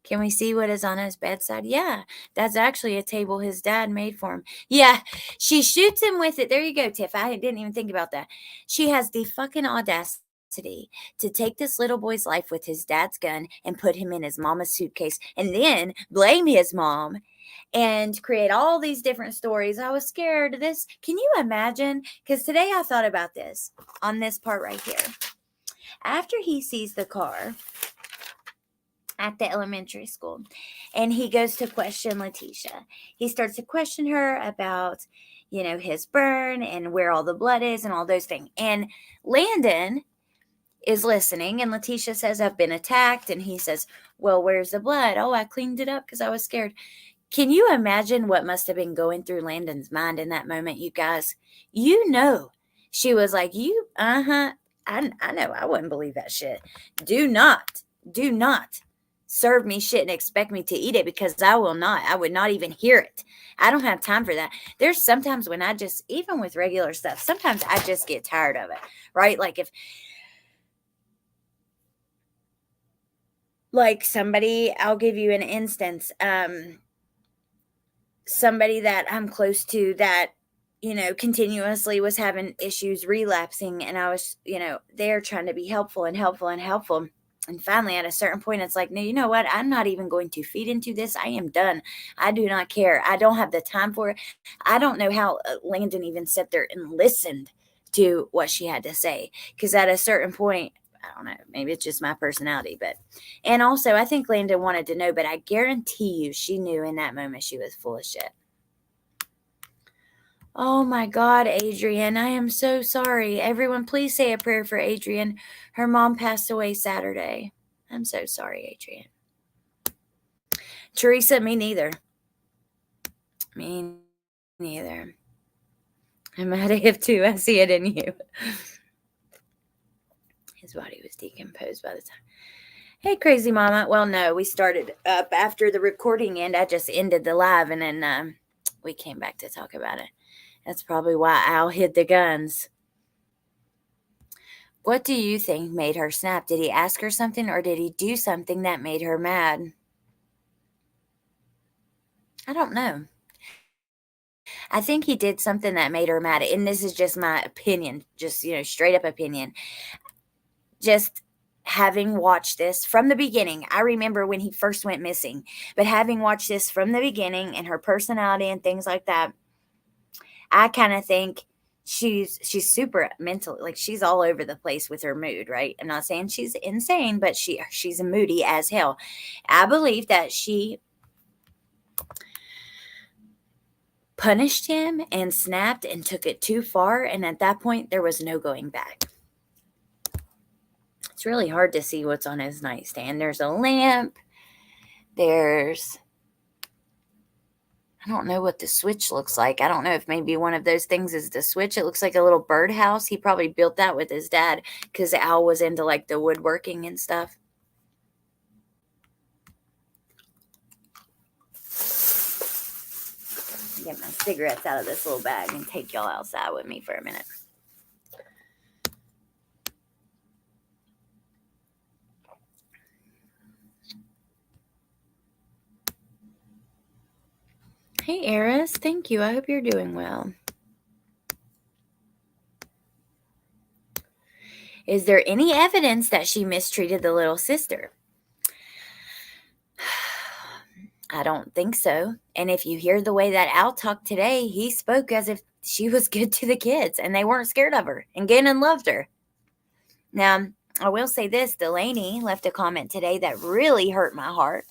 Can we see what is on his bedside? Yeah, that's actually a table his dad made for him. Yeah, she shoots him with it. There you go, Tiff. I didn't even think about that. She has the fucking audacity to take this little boy's life with his dad's gun and put him in his mama's suitcase and then blame his mom and create all these different stories. I was scared of this. Can you imagine? Because today I thought about this on this part right here. After he sees the car at the elementary school, and he goes to question Letecia. He starts to question her about, his burn and where all the blood is and all those things. And Landon is listening, and Letecia says, I've been attacked. And he says, well, where's the blood? Oh, I cleaned it up because I was scared. Can you imagine what must have been going through Landon's mind in that moment, you guys? She was like, I know, I wouldn't believe that shit. Do not serve me shit and expect me to eat it, because I will not. I would not even hear it. I don't have time for that. There's sometimes when even with regular stuff, sometimes I just get tired of it, right? Like somebody, I'll give you an instance, somebody that I'm close to that, continuously was having issues relapsing, and I was, there trying to be helpful and helpful and helpful. And finally, at a certain point, it's like, no, you know what? I'm not even going to feed into this. I am done. I do not care. I don't have the time for it. I don't know how Landon even sat there and listened to what she had to say. Because at a certain point, I don't know, maybe it's just my personality. And also, I think Landon wanted to know, but I guarantee you she knew in that moment she was full of shit. Oh my God, Adrian, I am so sorry. Everyone, please say a prayer for Adrian. Her mom passed away Saturday. I'm so sorry, Adrian. Teresa, me neither. Me neither. I'm out of hip too. I see it in you. His body was decomposed by the time. Hey, crazy mama. Well, no, we started up after the recording end. I just ended the live, and then we came back to talk about it. That's probably why Al hid the guns. What do you think made her snap? Did he ask her something, or did he do something that made her mad? I don't know. I think he did something that made her mad. And this is just my opinion, just, straight up opinion. Just having watched this from the beginning, I remember when he first went missing, but having watched this from the beginning and her personality and things like that, I kind of think she's super mental, like she's all over the place with her mood, right? I'm not saying she's insane, but she's moody as hell. I believe that she punished him and snapped and took it too far, and at that point there was no going back. It's really hard to see what's on his nightstand. There's a lamp. I don't know what the switch looks like. I don't know if maybe one of those things is the switch. It looks like a little birdhouse. He probably built that with his dad because Al was into like the woodworking and stuff. Get my cigarettes out of this little bag and take y'all outside with me for a minute. Hey, Eris. Thank you. I hope you're doing well. Is there any evidence that she mistreated the little sister? I don't think so. And if you hear the way that Al talked today, he spoke as if she was good to the kids and they weren't scared of her. And Gannon loved her. Now, I will say this, Delaney left a comment today that really hurt my heart.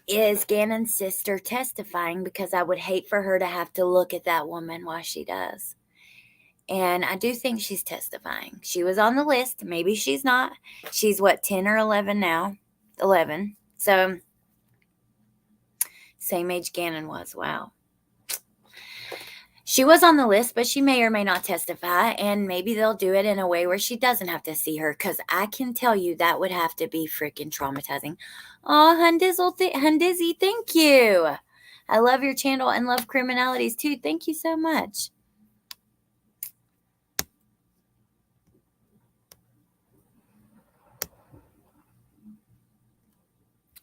Is Gannon's sister testifying? Because I would hate for her to have to look at that woman while she does. And I do think she's testifying. She was on the list. Maybe she's not. She's what, 10 or 11 now? 11. So, same age Gannon was. Wow. She was on the list, but she may or may not testify, and maybe they'll do it in a way where she doesn't have to see her, because I can tell you that would have to be freaking traumatizing. Oh, Hundizzy, thank you. I love your channel and love criminalities too. Thank you so much.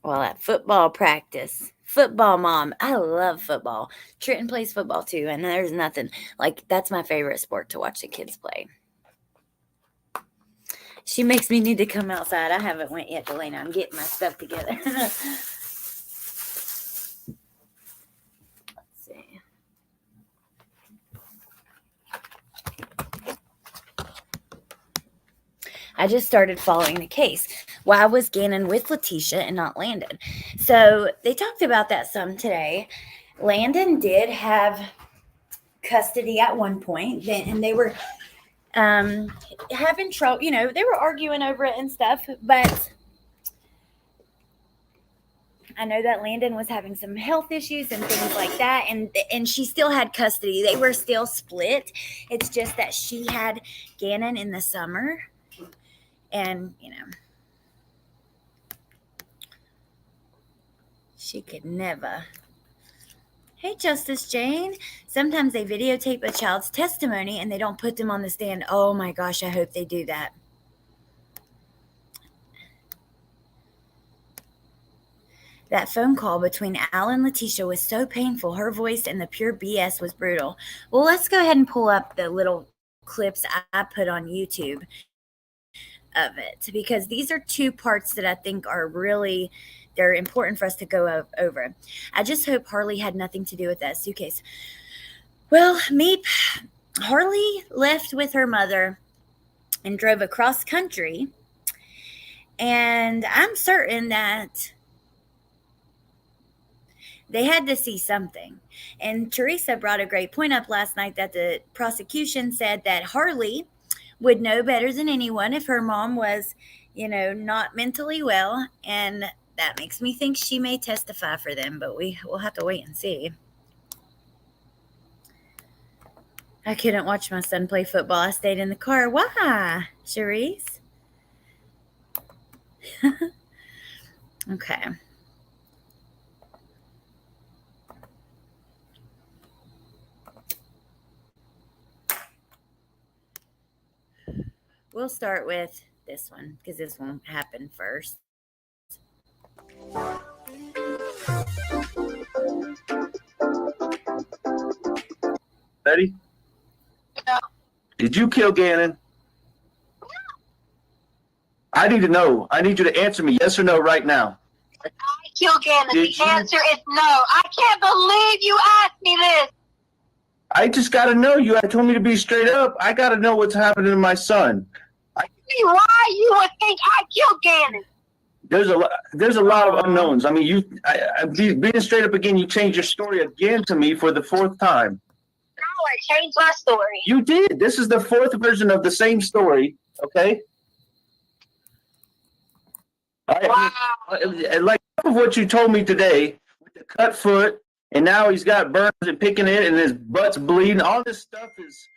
Well, at football practice. Football mom. I love football. Trenton plays football too, and there's nothing like that's my favorite sport to watch the kids play. She makes me need to come outside. I haven't went yet, Delana. I'm getting my stuff together. Let's see. I just started following the case. Why was Gannon with Leticia and not Landon? So they talked about that some today. Landon did have custody at one point, and they were having trouble. They were arguing over it and stuff. But I know that Landon was having some health issues and things like that, and she still had custody. They were still split. It's just that she had Gannon in the summer, and she could never. Hey, Justice Jane. Sometimes they videotape a child's testimony and they don't put them on the stand. Oh my gosh, I hope they do that. That phone call between Al and Leticia was so painful. Her voice and the pure BS was brutal. Well, let's go ahead and pull up the little clips I put on YouTube of it, because these are two parts that I think are really, they're important for us to go over. I just hope Harley had nothing to do with that suitcase. Well, Meep, Harley left with her mother and drove across country, and I'm certain that they had to see something. And Teresa brought a great point up last night that the prosecution said that Harley would know better than anyone if her mom was, not mentally well. And that makes me think she may testify for them, but we'll have to wait and see. I couldn't watch my son play football. I stayed in the car. Why, Charisse? Okay. We'll start with this one because this one happened first. Ready? Yeah. Did you kill Gannon? I need to know. I need you to answer me yes or no right now. I killed Gannon. Did The you? answer is no. I can't believe you asked me this. I just got to know. You had told me to be straight up. I got to know what's happening to my son. Why you would think I killed Gannon? There's a lot of unknowns. I mean, being straight up again, you changed your story again to me for the fourth time. No, I changed my story. You did. This is the fourth version of the same story. Okay. Wow. Like of what you told me today with the cut foot, and now he's got burns and picking it, and his butt's bleeding. All this stuff is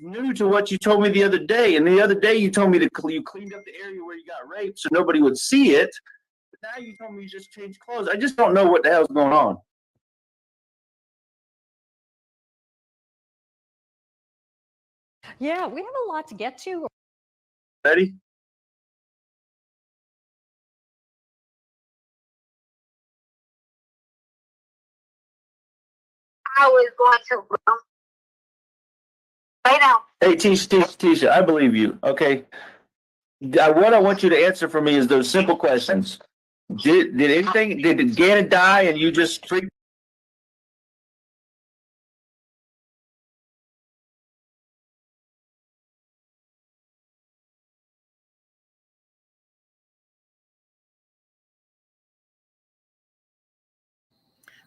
new to what you told me the other day. And the other day you told me you cleaned up the area where you got raped so nobody would see it. But now you told me you just changed clothes. I just don't know what the hell's going on. Yeah, we have a lot to get to. Ready? I was going to lay down. Hey, Tisha, I believe you. Okay. What I want you to answer for me is those simple questions. Did Gannon die and you just freaked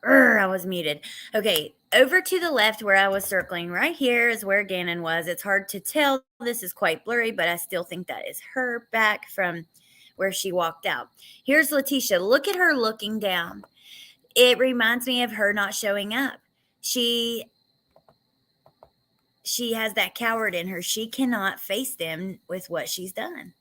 I was muted. Okay, over to the left where I was circling, right here is where Gannon was. It's hard to tell. This is quite blurry, but I still think that is her back from where she walked out. Here's Leticia. Look at her looking down. It reminds me of her not showing up. She has that coward in her. She cannot face them with what she's done.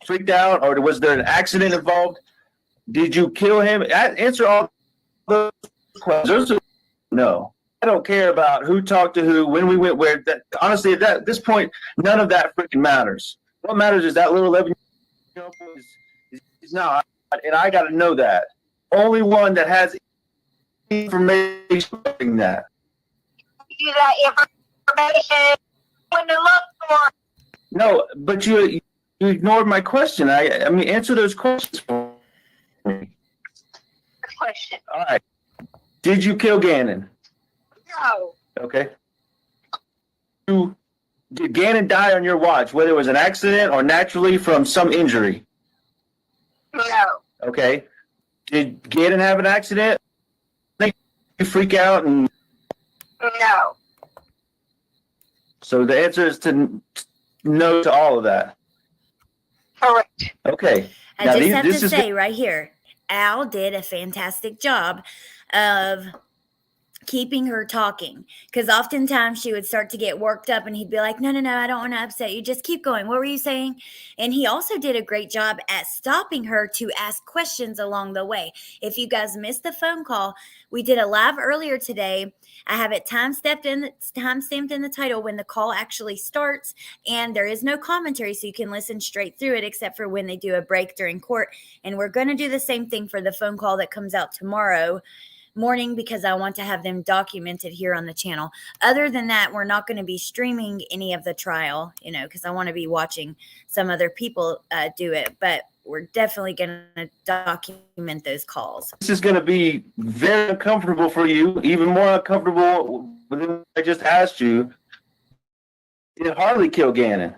Freaked out, or was there an accident involved? Did you kill him? Answer all those questions. No. I don't care about who talked to who, when we went where. Honestly, at this point, none of that freaking matters. What matters is that little 11-year-old is now, and I got to know that. Only one that has information that. You that information when to look for. No, but you ignored my question. I mean, answer those questions for me. Question. All right. Did you kill Gannon? No. Okay. Did Gannon die on your watch, whether it was an accident or naturally from some injury? No. Okay. Did Gannon have an accident? Make you freak out and No. so the answer is to no to all of that. Correct. Okay. I Now, just have this to is say right here, Al did a fantastic job of keeping her talking, because oftentimes she would start to get worked up and he'd be like, no, I don't want to upset you, just keep going, what were you saying? And he also did a great job at stopping her to ask questions along the way. If you guys missed the phone call, we did a live earlier today. I have it time-stamped in the title when the call actually starts, and there is no commentary, so you can listen straight through it except for when they do a break during court. And we're going to do the same thing for the phone call that comes out tomorrow morning, because I want to have them documented here on the channel. Other than that, we're not going to be streaming any of the trial, because I want to be watching some other people do it, but we're definitely going to document those calls. This is going to be very uncomfortable for you, even more uncomfortable than what I just asked you. Did Harley kill Gannon?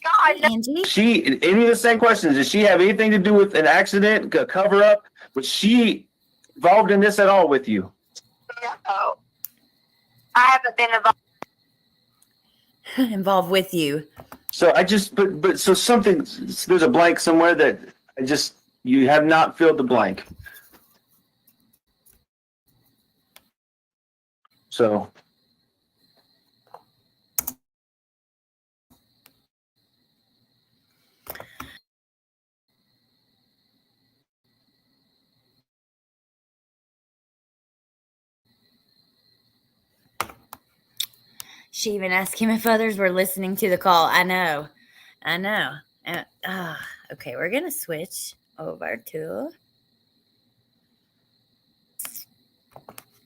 God, no. Angie? Any of the same questions, did she have anything to do with an accident, a cover up? Was she involved in this at all with you? No. I haven't been involved. Involved with you. So so there's a blank somewhere that you have not filled the blank. So. She even asked him if others were listening to the call. I know. Okay, we're going to switch over to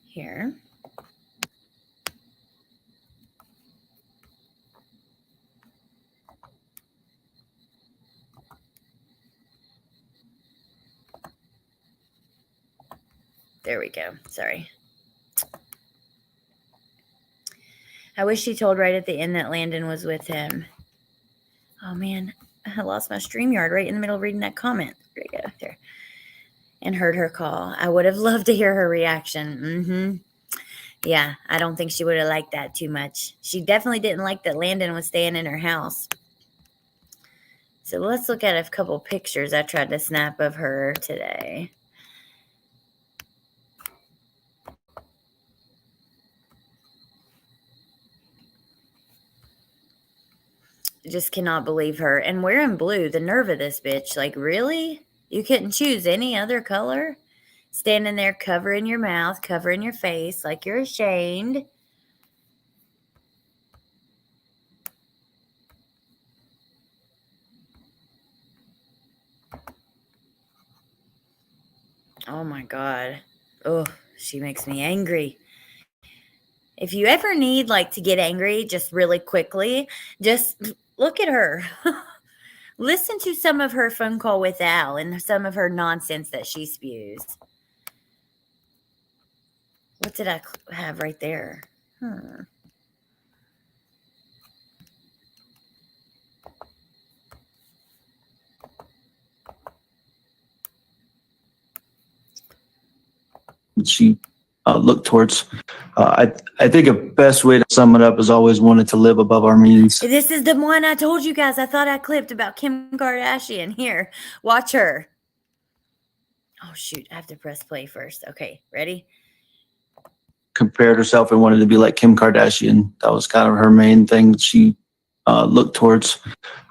here. There we go. Sorry. I wish she told right at the end that Landon was with him. Oh, man. I lost my StreamYard right in the middle of reading that comment. There you go. There. And heard her call. I would have loved to hear her reaction. Yeah, I don't think she would have liked that too much. She definitely didn't like that Landon was staying in her house. So let's look at a couple pictures I tried to snap of her today. Just cannot believe her. And wearing blue, the nerve of this bitch. Like, really? You couldn't choose any other color? Standing there covering your mouth, covering your face like you're ashamed. Oh my God. Oh, she makes me angry. If you ever need to get angry just really quickly, just look at her. Listen to some of her phone call with Al and some of her nonsense that she spews. What did I have right there? she looked towards. I think a best way to sum it up is always wanted to live above our means. This is the one I told you guys I thought I clipped about Kim Kardashian. Here, watch her. Oh, shoot. I have to press play first. Okay, ready? Compared herself and wanted to be like Kim Kardashian. That was kind of her main thing that she looked towards.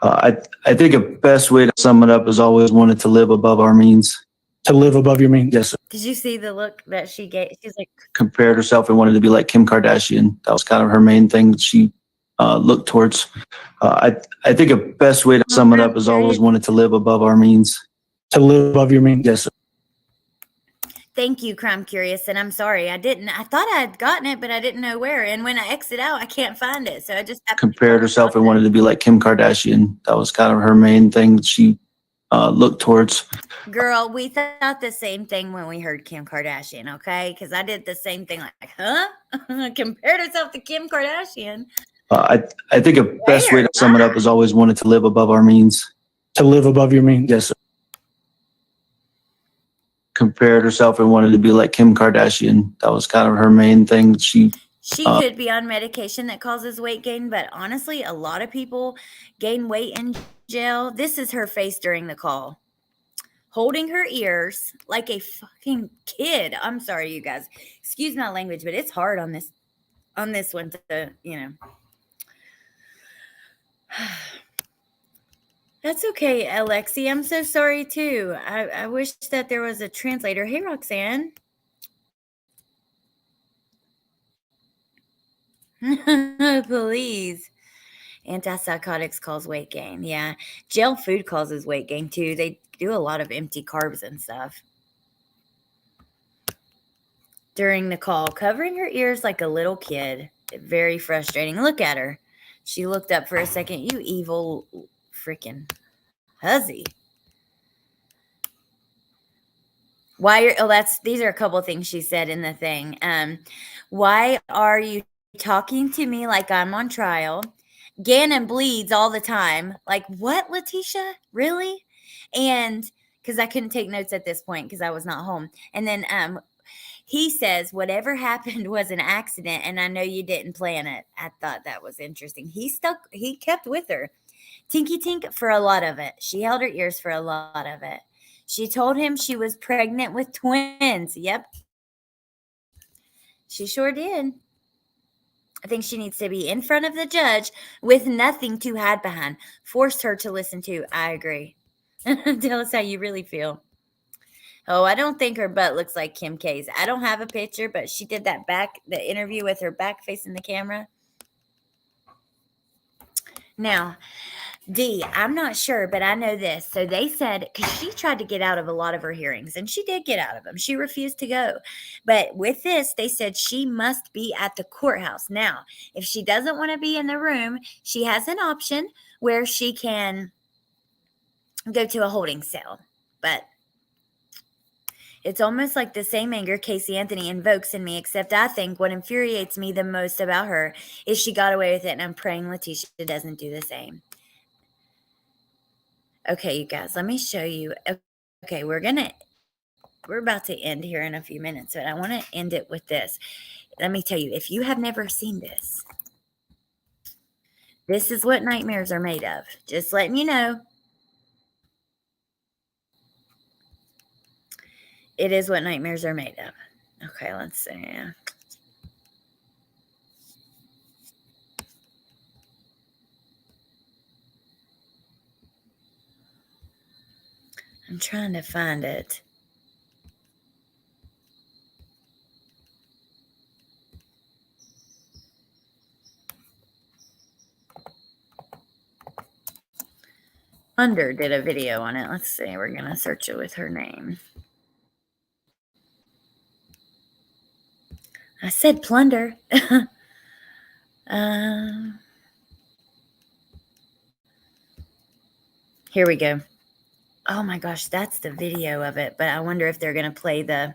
I think a best way to sum it up is always wanted to live above our means. To live above your means. Yes, sir. Did you see the look that she gave? She's like, Compared herself and wanted to be like Kim Kardashian. That was kind of her main thing that she looked towards. I think a best way to sum it up is always wanted to live above our means. To live above your means. Yes, sir. thank you, Crime Curious. And I'm sorry, I thought I had gotten it, but I didn't know where. And when I exit out, I can't find it. So I just Compared herself and wanted to be like Kim Kardashian. That was kind of her main thing that she looked towards. Girl, we thought the same thing when we heard Kim Kardashian, okay? Because I did the same thing, like, huh? Compared herself to Kim Kardashian. I think a best way to sum it up is always wanted to live above our means. To live above your means. Yes, sir. Compared herself and wanted to be like Kim Kardashian. That was kind of her main thing. She could be on medication that causes weight gain, but honestly, a lot of people gain weight in jail. This is her face during the call, holding her ears like a fucking kid. I'm sorry, you guys. Excuse my language, but it's hard on this one to, That's okay, Alexi. I'm so sorry too. I wish that there was a translator. Hey, Roxanne. Please. Antipsychotics cause weight gain. Yeah. Jail food causes weight gain too. They do a lot of empty carbs and stuff. During the call, covering her ears like a little kid. Very frustrating. Look at her. She looked up for a second. You evil freaking huzzy. These are a couple of things she said in the thing. Why are you talking to me like I'm on trial? Gannon bleeds all the time. Like, what, Leticia? Really? And because I couldn't take notes at this point because I was not home. And then he says, whatever happened was an accident, and I know you didn't plan it. I thought that was interesting. He kept with her. Tinky Tink for a lot of it. She held her ears for a lot of it. She told him she was pregnant with twins. Yep. She sure did. I think she needs to be in front of the judge with nothing to hide behind. Forced her to listen to. I agree. Tell us how you really feel. Oh, I don't think her butt looks like Kim K's. I don't have a picture, but she did the interview with her back facing the camera. Now, D, I'm not sure, but I know this. So they said, because she tried to get out of a lot of her hearings, and she did get out of them. She refused to go. But with this, they said she must be at the courthouse. Now, if she doesn't want to be in the room, she has an option where she can go to a holding cell. But it's almost like the same anger Casey Anthony invokes in me, except I think what infuriates me the most about her is she got away with it, and I'm praying Leticia doesn't do the same. Okay, you guys, let me show you. Okay, we're about to end here in a few minutes, but I want to end it with this. Let me tell you, if you have never seen this, this is what nightmares are made of. Just letting you know. It is what nightmares are made of. Okay, let's see. I'm trying to find it. Plunder did a video on it. Let's see. We're going to search it with her name. I said Plunder. Here we go. Oh my gosh, that's the video of it. But I wonder if they're going to play the...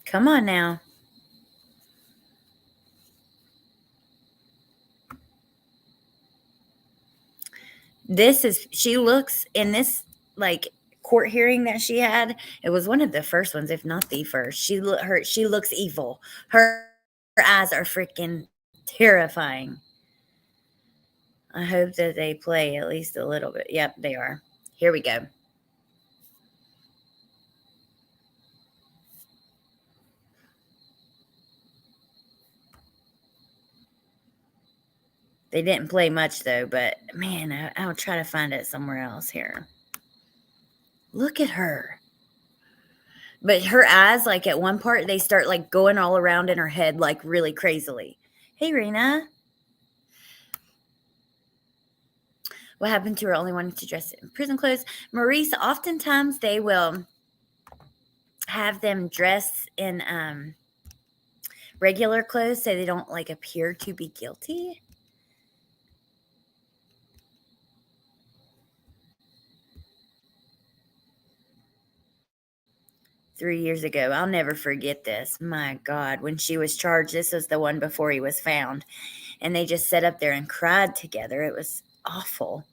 Come on now. She looks in this like court hearing that she had. It was one of the first ones, if not the first. She looks evil. Her eyes are freaking terrifying. I hope that they play at least a little bit. Yep, they are. Here we go. They didn't play much though, but man, I'll try to find it somewhere else here. Look at her. But her eyes, like at one part, they start like going all around in her head, like really crazily. Hey, Rena. What happened to her only wanting to dress in prison clothes? Maurice, oftentimes they will have them dress in regular clothes so they don't like appear to be guilty. Three years ago. I'll never forget this. My God, when she was charged, this was the one before he was found. And they just sat up there and cried together. It was awful.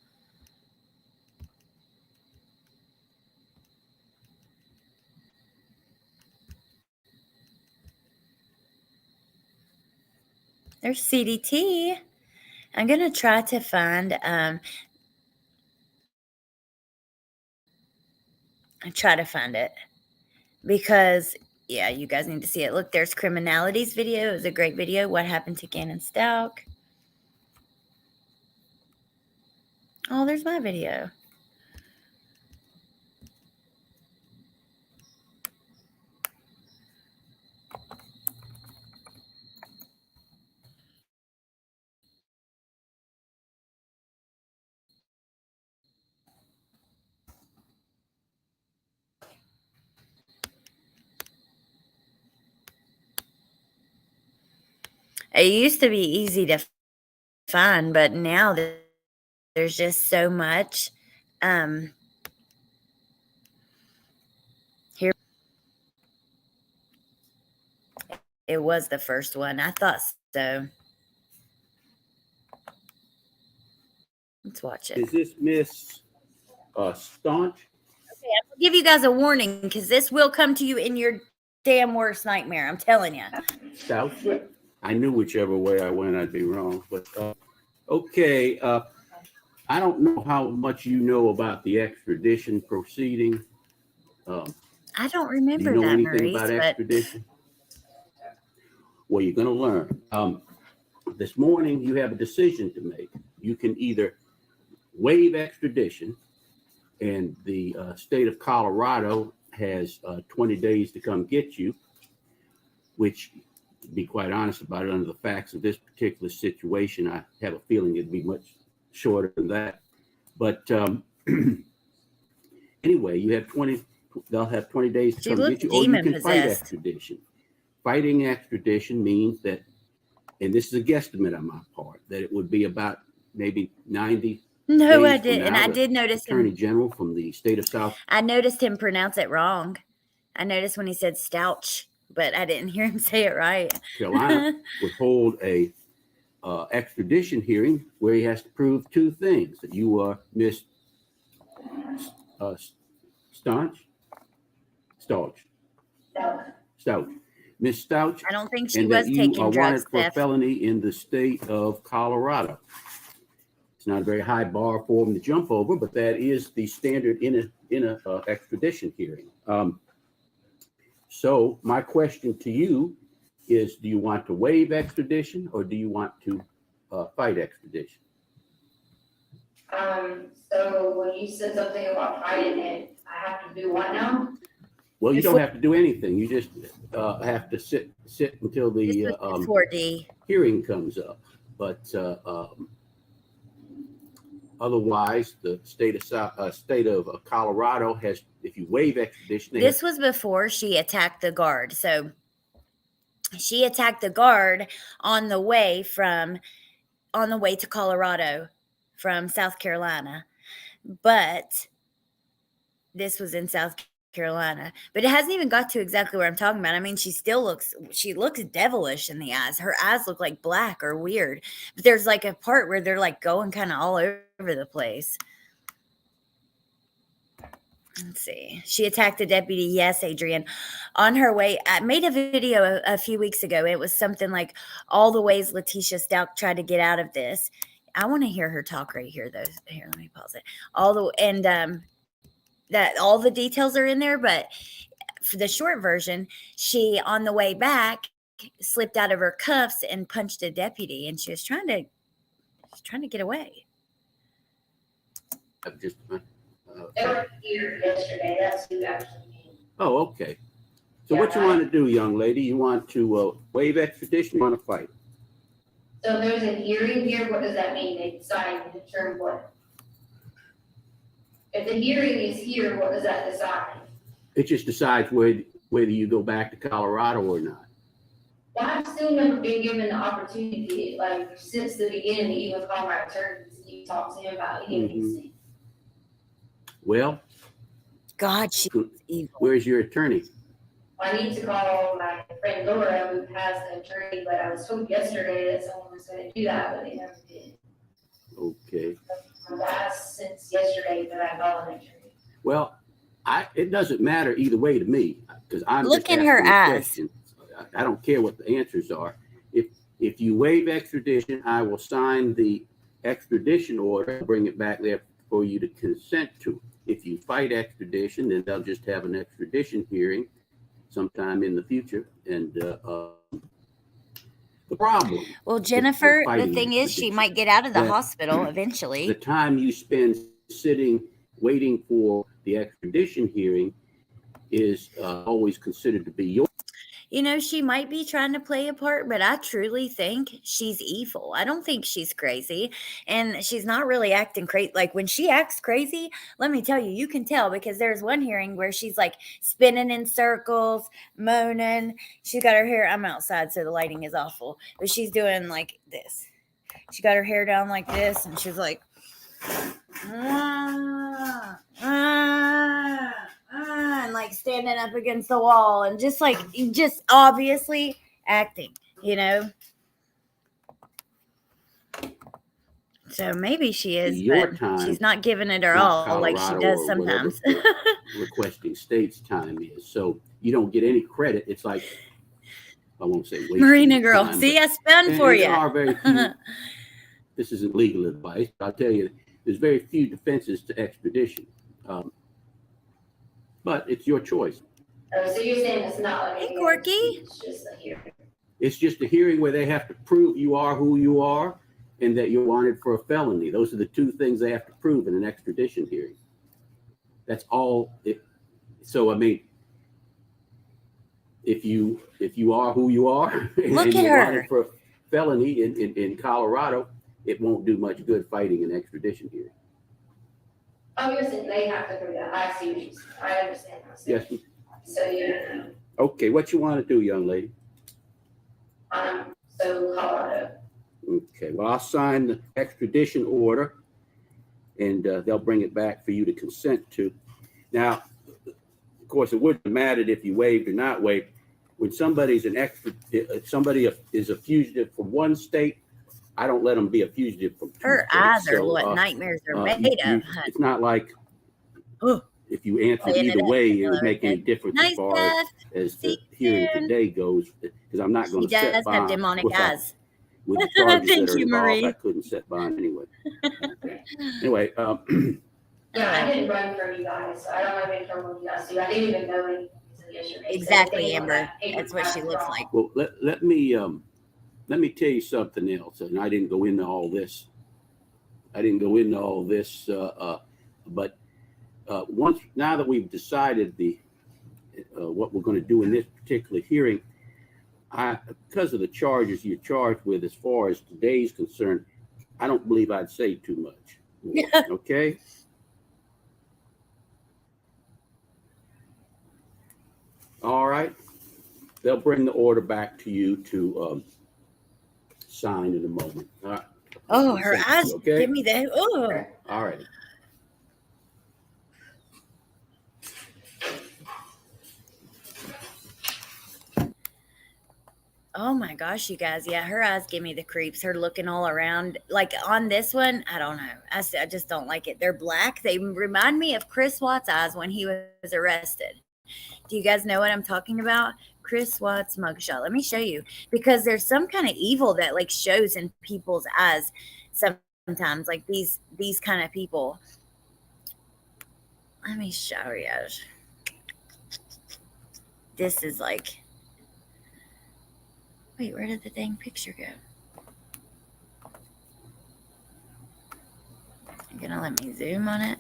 There's CDT. I'm going to try to find, it because, yeah, you guys need to see it. Look, there's Criminality's video. It was a great video. What happened to Gannon Stauch? Oh, there's my video. It used to be easy to find, but now there's just so much. Here, it was the first one. I thought so. Let's watch it. Is this Miss Staunch? Okay, I'll give you guys a warning because this will come to you in your damn worst nightmare. I'm telling you. Stauch? I knew whichever way I went, I'd be wrong. But okay, I don't know how much you know about the extradition proceeding. I don't remember do you know that, anything Maurice, about but extradition? Well, you're going to learn. This morning, you have a decision to make. You can either waive extradition, and the state of Colorado has 20 days to come get you, which, to be quite honest about it, under the facts of this particular situation, I have a feeling it'd be much shorter than that. But anyway, you have 20. They'll have 20 days to come get you, or you can fight extradition. Fighting extradition means that, and this is a guesstimate on my part, that it would be about maybe 90. No, I did, and I did notice Attorney General from the state of South. I noticed him pronounce it wrong. I noticed when he said Stauch, but I didn't hear him say it right. Carolina would hold a extradition hearing where he has to prove two things: that you are Miss Stauch. Miss Stauch. I don't think she was taking drugs. Wanted for a felony in the state of Colorado. It's not a very high bar for them to jump over, but that is the standard in a extradition hearing. So my question to you is: do you want to waive extradition, or do you want to fight extradition? So when you said something about fighting it, I have to do what now? Well, you don't have to do anything. You just have to sit until the 4D hearing comes up. But otherwise, the state of Colorado has, if you waive extradition. This was before she attacked the guard. So she attacked the guard on the way to Colorado from South Carolina. But this was in South Carolina, but it hasn't even got to exactly where I'm talking about. I mean, she looks devilish in the eyes. Her eyes look like black or weird, but there's like a part where they're like going kind of all over over the place. Let's see. She attacked the deputy. Yes, Adrian. On her way, I made a video a few weeks ago. It was something like all the ways Letecia Stauch tried to get out of this. I want to hear her talk right here, though. Here, let me pause it. That all the details are in there, but for the short version, she on the way back slipped out of her cuffs and punched a deputy, and she was trying to get away. Just They were here yesterday, that's who actually came. oh, okay. So what you want to do, young lady? You want to waive extradition? You want to fight? So there's a hearing here, what does that mean? They decide to determine what? If the hearing is here, what does that decide? It just decides whether you go back to Colorado or not. Well, I've still never been given the opportunity, like, since the beginning, to even call my attorney to even talk to him about any of these things. Well, God, she's evil. where's your attorney? I need to call my friend Laura, who has the attorney, but I was told yesterday that someone was gonna do that, but they never did. Okay. I've asked since yesterday that I call an attorney. Well, it doesn't matter either way to me, because I'm Look just in her asking a eyes. question. I don't care what the answers are. If you waive extradition, I will sign the extradition order and bring it back there for you to consent to. If you fight extradition, then they'll just have an extradition hearing sometime in the future. And the problem. Well, Jennifer, the fighting thing is, she extradition, might get out of the that hospital the eventually. time you spend sitting waiting for the extradition hearing is always considered to be your. You know, she might be trying to play a part, but I truly think she's evil. I don't think she's crazy. And she's not really acting crazy. Like when she acts crazy, let me tell you, you can tell because there's one hearing where she's like spinning in circles, moaning. She's got her hair. I'm outside, so the lighting is awful. But she's doing like this. She got her hair down like this, and she's like, and like standing up against the wall and just obviously acting, you know. So maybe she is, Your but time, she's not giving it her not all like she Colorado does or sometimes. whatever the requesting state's time is. So you don't get any credit. It's like, I won't say wasting Marina girl, time, see, I spun for you. There are very few. This isn't legal advice, but I'll tell you, there's very few defenses to extradition. But it's your choice. Oh, so you're saying it's not like Hey, Corky. it's just a hearing. It's just a hearing where they have to prove you are who you are and that you're wanted for a felony. Those are the two things they have to prove in an extradition hearing. That's all. So, I mean, if you are who you are Look and at you're her. wanted for a felony in Colorado, it won't do much good fighting an extradition hearing. Oh, you're saying they have to prove that. I see what you're saying. I understand. Yes. So yeah, Okay, what you want to do, young lady? so Colorado. Okay, well, I'll sign the extradition order and they'll bring it back for you to consent to. Now, of course, it wouldn't have mattered if you waived or not waived. When somebody is a fugitive from one state, I don't let them be a fugitive from two Her states. eyes are So, what nightmares are made of. Honey. It's not like Oh. if you answered Laying it either up, way, it Miller. would make any difference Nice, as far Beth. as See the hearing you soon. today goes, because I'm not She going to set does bond. have demonic eyes. With the charges Thank that are you, involved, Marie. I couldn't set bond anyway. Anyway, Yeah, I didn't run from you guys, so I don't have any trouble with you guys too. I didn't even know anything until yesterday. So Exactly, they Amber. that paper That's what she trail looks wrong. like. well, let me tell you something else, and I didn't go into all this. But now that we've decided what we're going to do in this particular hearing, because of the charges you're charged with, as far as today's concerned, I don't believe I'd say too much. Okay. All right. They'll bring the order back to you to sign in a moment. All right. Oh, her eyes. Okay. Give me that. Oh. All right. Oh my gosh, you guys. Yeah, her eyes give me the creeps. Her looking all around. Like on this one, I don't know. I just don't like it. They're black. They remind me of Chris Watts' eyes when he was arrested. Do you guys know what I'm talking about? Chris Watts mugshot. Let me show you. Because there's some kind of evil that like shows in people's eyes sometimes. Like these kind of people. Let me show you. This is like, wait, where did the dang picture go? You're gonna let me zoom on it?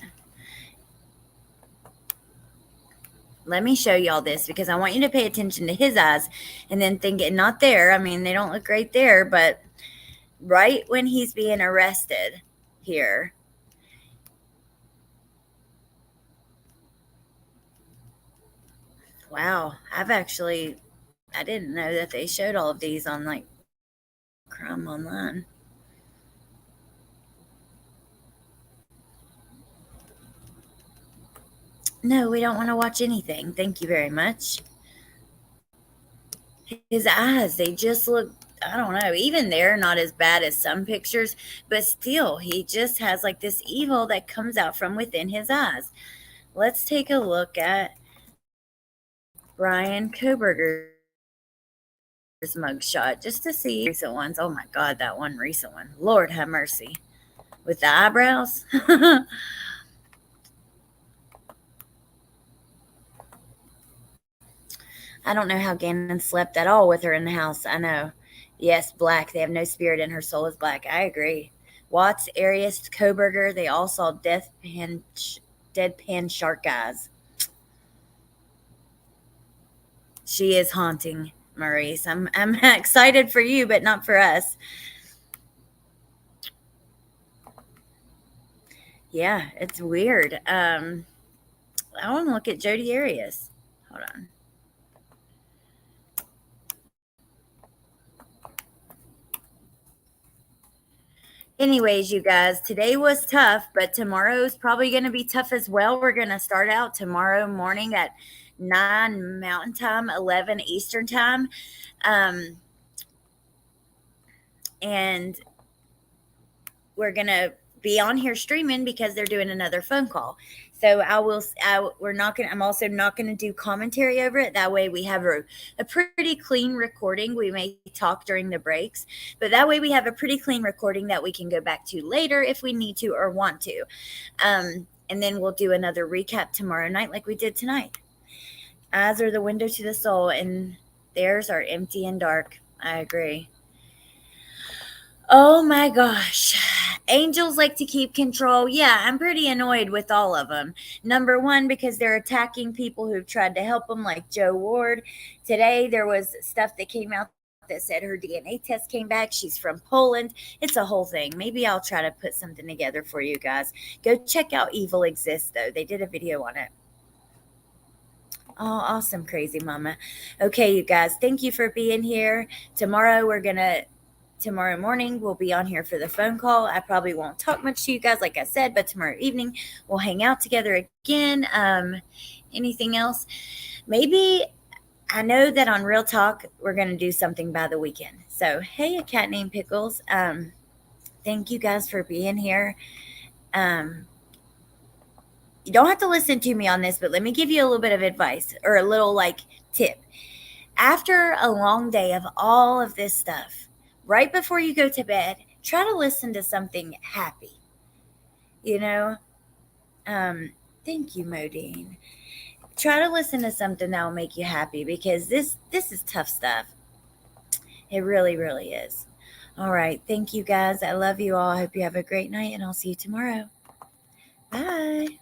Let me show y'all this because I want you to pay attention to his eyes and then think it not there. I mean, they don't look great there, but right when he's being arrested here. Wow, I didn't know that they showed all of these on like Crime Online. No, we don't want to watch anything. Thank you very much. His eyes, they just look, I don't know, even they're not as bad as some pictures, but still, he just has like this evil that comes out from within his eyes. Let's take a look at Brian Koberger's mugshot just to see recent ones. Oh my God, that one recent one. Lord have mercy. With the eyebrows. I don't know how Gannon slept at all with her in the house. I know. Yes, black. They have no spirit in her soul is black. I agree. Watts, Arias, Koberger, they all saw deadpan shark eyes. She is haunting, Maurice. I'm excited for you, but not for us. Yeah, it's weird. I want to look at Jodi Arias. Hold on. Anyways, you guys, today was tough, but tomorrow's probably going to be tough as well. We're going to start out tomorrow morning at 9 Mountain Time, 11 Eastern Time. And we're going to be on here streaming because they're doing another phone call. So I'm also not going to do commentary over it. That way we have a pretty clean recording. We may talk during the breaks, but that way we have a pretty clean recording that we can go back to later if we need to or want to. And then we'll do another recap tomorrow night like we did tonight. Eyes are the window to the soul, and theirs are empty and dark. I agree. Oh my gosh. Angels like to keep control. Yeah, I'm pretty annoyed with all of them. Number one, because they're attacking people who've tried to help them, like Joe Ward. Today, there was stuff that came out that said her DNA test came back. She's from Poland. It's a whole thing. Maybe I'll try to put something together for you guys. Go check out Evil Exists, though. They did a video on it. Oh, awesome, crazy mama. Okay, you guys, thank you for being here. Tomorrow morning we'll be on here for the phone call. I probably won't talk much to you guys, like I said, but tomorrow evening we'll hang out together again. Anything else? Maybe, I know that on Real Talk we're going to do something by the weekend. So, hey, a cat named Pickles. Thank you guys for being here. You don't have to listen to me on this, but let me give you a little bit of advice or a little like tip. After a long day of all of this stuff, right before you go to bed, try to listen to something happy. You know? Thank you, Modine. Try to listen to something that will make you happy because this is tough stuff. It really, really is. All right. Thank you, guys. I love you all. I hope you have a great night, and I'll see you tomorrow. Bye.